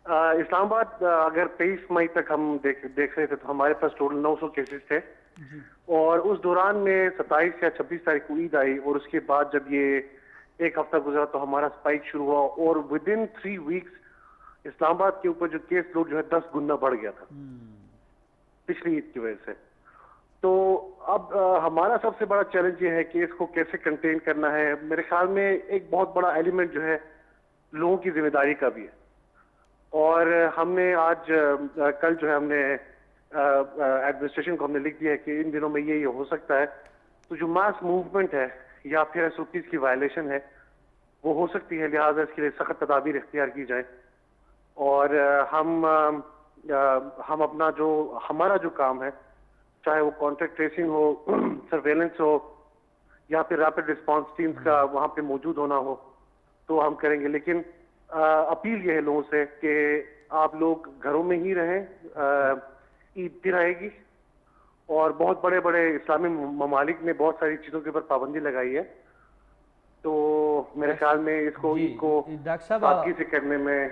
اسلام آباد اگر 23 مئی تک ہم دیکھ رہے تھے تو ہمارے پاس ٹوٹل 900 کیسز تھے اور اس دوران میں 27 یا 26 تاریخ کو عید آئی اور اس کے بعد جب یہ ایک ہفتہ گزرا تو ہمارا اسپائک شروع ہوا اور ودن 3 ویکس اسلام آباد کے اوپر جو کیس لوڈ جو ہے 10 گنا بڑھ گیا تھا پچھلی عید کی وجہ سے. تو اب ہمارا سب سے بڑا چیلنج یہ ہے کہ اس کو کیسے کنٹین کرنا ہے. میرے خیال میں ایک بہت بڑا ایلیمنٹ جو ہے لوگوں کی ذمہ داری کا بھی ہے, اور ہم نے آج کل جو ہے ہم نے ایڈمنسٹریشن کو ہم نے لکھ دیا ہے کہ ان دنوں میں یہ ہو سکتا ہے, تو جو ماس موومنٹ ہے یا پھر SOPs کی وائلیشن ہے وہ ہو سکتی ہے, لہٰذا اس کے لیے سخت تدابیر اختیار کی جائیں. اور ہم اپنا جو ہمارا جو کام ہے, چاہے وہ کانٹیکٹ ٹریسنگ ہو, سرویلنس ہو, یا پھر ریپڈ رسپانس ٹیمز کا وہاں پہ موجود ہونا ہو, تو ہم کریں گے. لیکن اپیل یہ ہے لوگوں سے کہ آپ لوگ گھروں میں ہی رہیں. عید پھر آئے گی اور بہت بڑے بڑے اسلامی ممالک نے بہت ساری چیزوں کے اوپر پابندی لگائی ہے, تو میرے خیال میں اس کو عید کو سادگی سے کرنے میں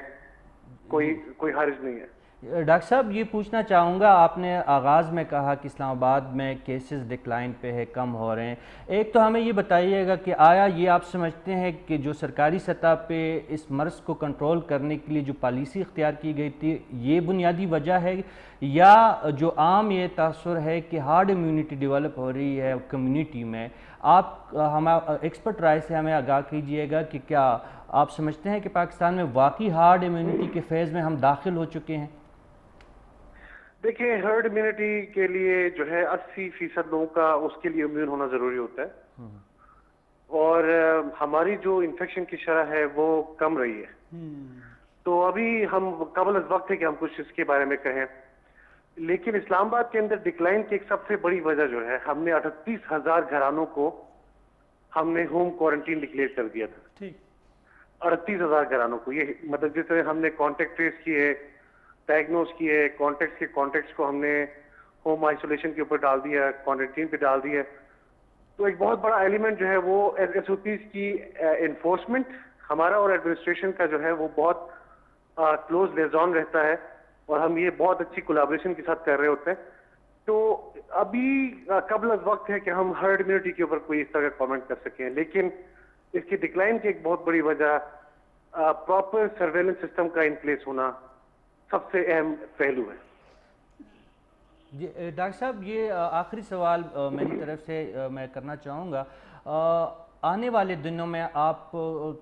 کوئی حرج نہیں ہے. ڈاکٹر صاحب یہ پوچھنا چاہوں گا, آپ نے آغاز میں کہا کہ اسلام آباد میں کیسز ڈکلائن پہ ہے, کم ہو رہے ہیں. ایک تو ہمیں یہ بتائیے گا کہ آیا یہ آپ سمجھتے ہیں کہ جو سرکاری سطح پہ اس مرض کو کنٹرول کرنے کے لیے جو پالیسی اختیار کی گئی تھی یہ بنیادی وجہ ہے, یا جو عام یہ تاثر ہے کہ ہارڈ امیونٹی ڈیولپ ہو رہی ہے کمیونٹی میں؟ آپ ہم ایکسپرٹ رائے سے ہمیں آگاہ کیجئے گا کہ کیا آپ سمجھتے ہیں کہ پاکستان میں واقعی ہارڈ امیونٹی کے فیز میں ہم داخل ہو چکے ہیں؟ دیکھیں, ہرڈ امیونٹی کے لیے جو ہے 80% لوگوں کا اس کے لیے امیون ہونا ضروری ہوتا ہے, اور ہماری جو انفیکشن کی شرح ہے وہ کم رہی ہے. تو ابھی ہم قبل از وقت ہے کہ ہم کچھ اس کے بارے میں کہیں, لیکن اسلام آباد کے اندر ڈکلائن کی ایک سب سے بڑی وجہ جو ہے, ہم نے 38,000 گھرانوں کو ہم نے ہوم کوارنٹین ڈکلیئر کر دیا تھا. 38,000 گھرانوں کو, یہ مطلب جس طرح ہم نے کانٹیکٹ ٹریس کیے, ڈائگنوز کیے, کانٹیکٹس کو ہم نے ہوم آئسولیشن کے اوپر ڈال دیا, کوارنٹین پہ ڈال دیا. تو ایک بہت بڑا ایلیمنٹ جو ہے وہ SOPs کی انفورسمنٹ ہمارا اور ایڈمنسٹریشن کا جو ہے وہ بہت کلوز لیزون رہتا ہے, اور ہم یہ بہت اچھی کولیبریشن کے ساتھ کر رہے ہوتے ہیں. تو ابھی قبل از وقت ہے کہ ہم ہرڈ امیونٹی کے اوپر کوئی اس طرح کا کامنٹ کر سکیں, لیکن اس کی ڈکلائن کی ایک بہت بڑی وجہ پراپر سرویلنس سسٹم کا ان پلیس ہونا سب سے اہم پہلو ہے. جی ڈاکٹر صاحب, یہ آخری سوال میری طرف سے میں کرنا چاہوں گا, آنے والے دنوں میں آپ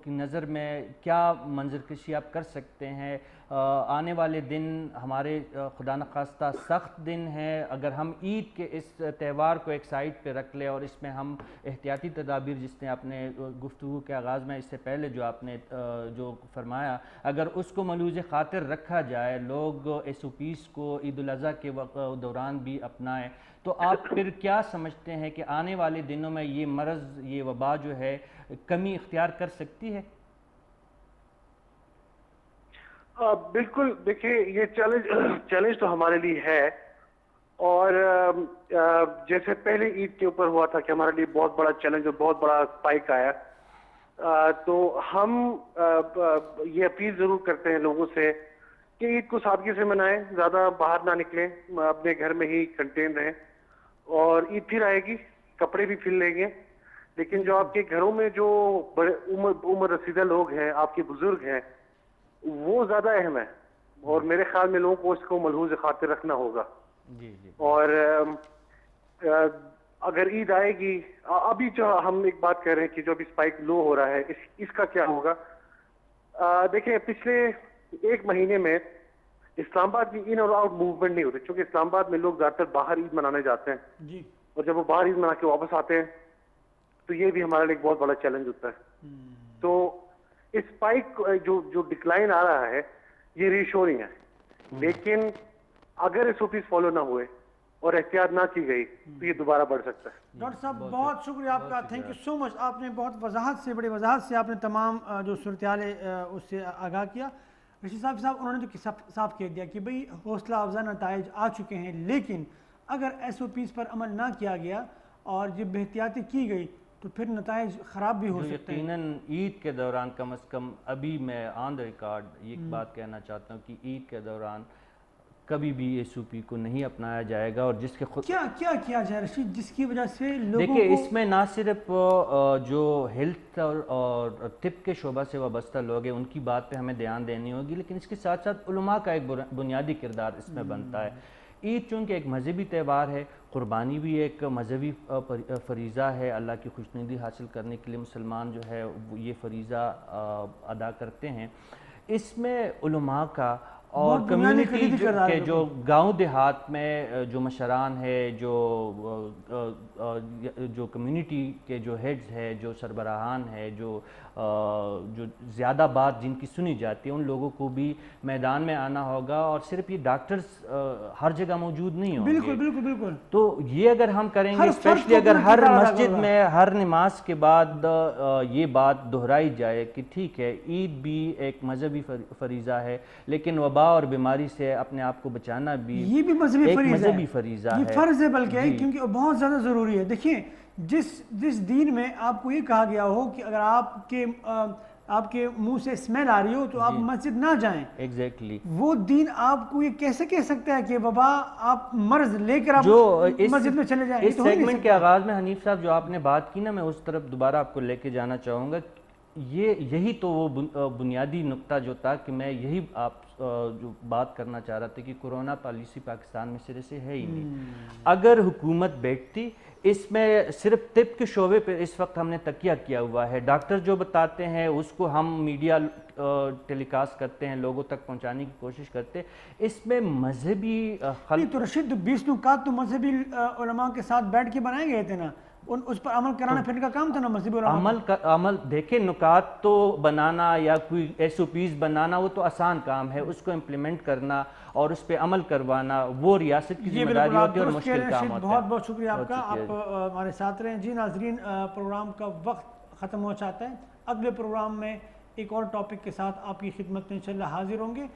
کی نظر میں کیا منظر کشی آپ کر سکتے ہیں؟ آنے والے دن ہمارے خدا نخواستہ سخت دن ہیں. اگر ہم عید کے اس تہوار کو ایک سائڈ پہ رکھ لیں اور اس میں ہم احتیاطی تدابیر جس نے اپنے گفتگو کے آغاز میں اس سے پہلے جو آپ نے جو فرمایا, اگر اس کو ملوز خاطر رکھا جائے, لوگ SOPs کو عید الاضحیٰ کے دوران بھی اپنائیں, تو آپ پھر کیا سمجھتے ہیں کہ آنے والے دنوں میں یہ مرض, یہ وبا جو ہے کمی اختیار کر سکتی ہے؟ بالکل, دیکھیں یہ چیلنج تو ہمارے لیے ہے, اور جیسے پہلے عید کے اوپر ہوا تھا کہ ہمارے لیے بہت بڑا چیلنج اور بہت بڑا اسپائک آیا, تو ہم یہ اپیل ضرور کرتے ہیں لوگوں سے کہ عید کو سادگی سے منائیں, زیادہ باہر نہ نکلیں, اپنے گھر میں ہی کنٹین رہیں. اور عید پھر آئے گی, کپڑے بھی پھر لیں گے, لیکن جو آپ کے گھروں میں جو بڑے عمر رسیدہ لوگ ہیں, آپ کے بزرگ ہیں, وہ زیادہ اہم ہے, اور میرے خیال میں لوگوں کو اس کو ملحوظ خاطر رکھنا ہوگا. اور اگر عید آئے گی, ابھی جو ہم ایک بات کہہ رہے ہیں کہ جو ابھی اسپائک لو ہو رہا ہے, اس کا کیا ہوگا؟ دیکھیں, پچھلے 1 مہینے میں اسلام آباد کی ان اور آؤٹ موومنٹ نہیں ہوتی, چونکہ اسلام آباد میں لوگ زیادہ تر باہر عید منانے جاتے ہیں, اور جب وہ باہر عید منا کے واپس آتے ہیں تو یہ بھی ہمارے لیے ایک بہت بڑا چیلنج ہوتا ہے. تو اسپائک جو ڈکلائن آ رہا ہے یہ ریشورنگ ہے, لیکن اگر SOPs فالو نہ ہوئے اور احتیاط نہ کی گئی تو یہ دوبارہ بڑھ سکتا ہے. ڈاکٹر صاحب بہت شکریہ آپ کا, تھینک یو سو مچ. آپ نے بہت وضاحت سے, بڑی وضاحت سے آپ نے تمام جو صورتحال ہے اس سے آگاہ کیا. رشید صاحب انہوں نے تو صاف کہہ دیا کہ بھئی حوصلہ افزا نتائج آ چکے ہیں, لیکن اگر SOPs پر عمل نہ کیا گیا اور جب احتیاطی کی گئی تو پھر نتائج خراب بھی ہو سکتے ہیں. یقیناً عید کے دوران کم از کم ابھی میں آن دا ریکارڈ یہ بات کہنا چاہتا ہوں کہ عید کے دوران کبھی بھی ایس او پی کو نہیں اپنایا جائے گا، اور جس کے خود کیا جائے رشید جس کی وجہ سے لوگوں دیکھیں کو اس میں نہ صرف جو ہیلتھ اور طب کے شعبہ سے وابستہ لوگ ہیں ان کی بات پہ ہمیں دھیان دینی ہوگی، لیکن اس کے ساتھ ساتھ علماء کا ایک بنیادی کردار اس میں بنتا ہے۔ عید چونکہ ایک مذہبی تہوار ہے، قربانی بھی ایک مذہبی فریضہ ہے، اللہ کی خوشنودی حاصل کرنے کے لیے مسلمان جو ہے یہ فریضہ ادا کرتے ہیں۔ اس میں علماء کا اور کمیونٹی کے جو گاؤں دیہات میں جو مشران ہے، جو کمیونٹی کے جو ہیڈز ہے، جو سربراہان ہے، جو زیادہ بات جن کی سنی جاتی ہے، ان لوگوں کو بھی میدان میں آنا ہوگا، اور صرف یہ ڈاکٹرز ہر جگہ موجود نہیں ہوں گے۔ بالکل تو یہ اگر ہم کریں گے، اسپیشلی اگر ہر مسجد میں ہر نماز کے بعد یہ بات دہرائی جائے کہ ٹھیک ہے عید بھی ایک مذہبی فریضہ ہے، لیکن وبا اور بیماری سے اپنے آپ کو بچانا بھی یہ بھی مذہبی فریضہ ہے، یہ فرض ہے بلکہ، کیونکہ بہت زیادہ ضروری ہے۔ دیکھیں جس دین میں آپ کو یہ کہا گیا ہو کہ اگر آپ کے منہ سے اسمیل آ رہی ہو تو آپ مسجد نہ جائیں، ایگزیکٹلی وہ دین آپ کو یہ کیسے کہہ سکتا ہے کہ وبا آپ مرض لے کر آپ مسجد میں چلے جائیں؟ اس سیگمنٹ کے آغاز میں حنیف صاحب جو آپ نے بات کی نا، میں اس طرف دوبارہ آپ کو لے کے جانا چاہوں گا۔ یہی تو وہ بنیادی نقطہ جو تھا کہ میں یہی آپ جو بات کرنا چاہ رہا تھا کہ کورونا پالیسی پاکستان میں سرے سے ہے ہی نہیں۔ اگر حکومت بیٹھتی، اس میں صرف طب کے شعبے پہ اس وقت ہم نے تکیہ کیا ہوا ہے، ڈاکٹر جو بتاتے ہیں اس کو ہم میڈیا ٹیلی کاسٹ کرتے ہیں، لوگوں تک پہنچانے کی کوشش کرتے ہیں، اس میں مذہبی تو رشید 20 نکات تو مذہبی علماء کے ساتھ بیٹھ کے بنائے گئے تھے نا، اس پر عمل کرانا پھر کا کام تھا نا مذہبی علماء۔ عمل دیکھیں، نکات تو بنانا یا کوئی ایس او پیز بنانا وہ تو آسان کام ہے، اس کو امپلیمنٹ کرنا اور اس پہ عمل کروانا وہ ریاست کی ذمہ داری ہوتی ہے اور مشکل کام ہوتا ہے۔ بہت بہت شکریہ آپ کا، آپ ہمارے ساتھ رہیں۔ جی ناظرین، پروگرام کا وقت ختم ہو چاہتا ہے، اگلے پروگرام میں ایک اور ٹاپک کے ساتھ آپ کی خدمت میں انشاءاللہ حاضر ہوں گے،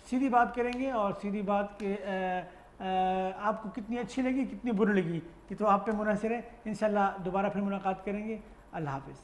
سیدھی بات کریں گے، اور سیدھی بات کے آپ کو کتنی اچھی لگی کتنی بری لگی یہ تو آپ پہ منحصر ہے۔ انشاءاللہ دوبارہ پھر ملاقات کریں گے۔ اللہ حافظ۔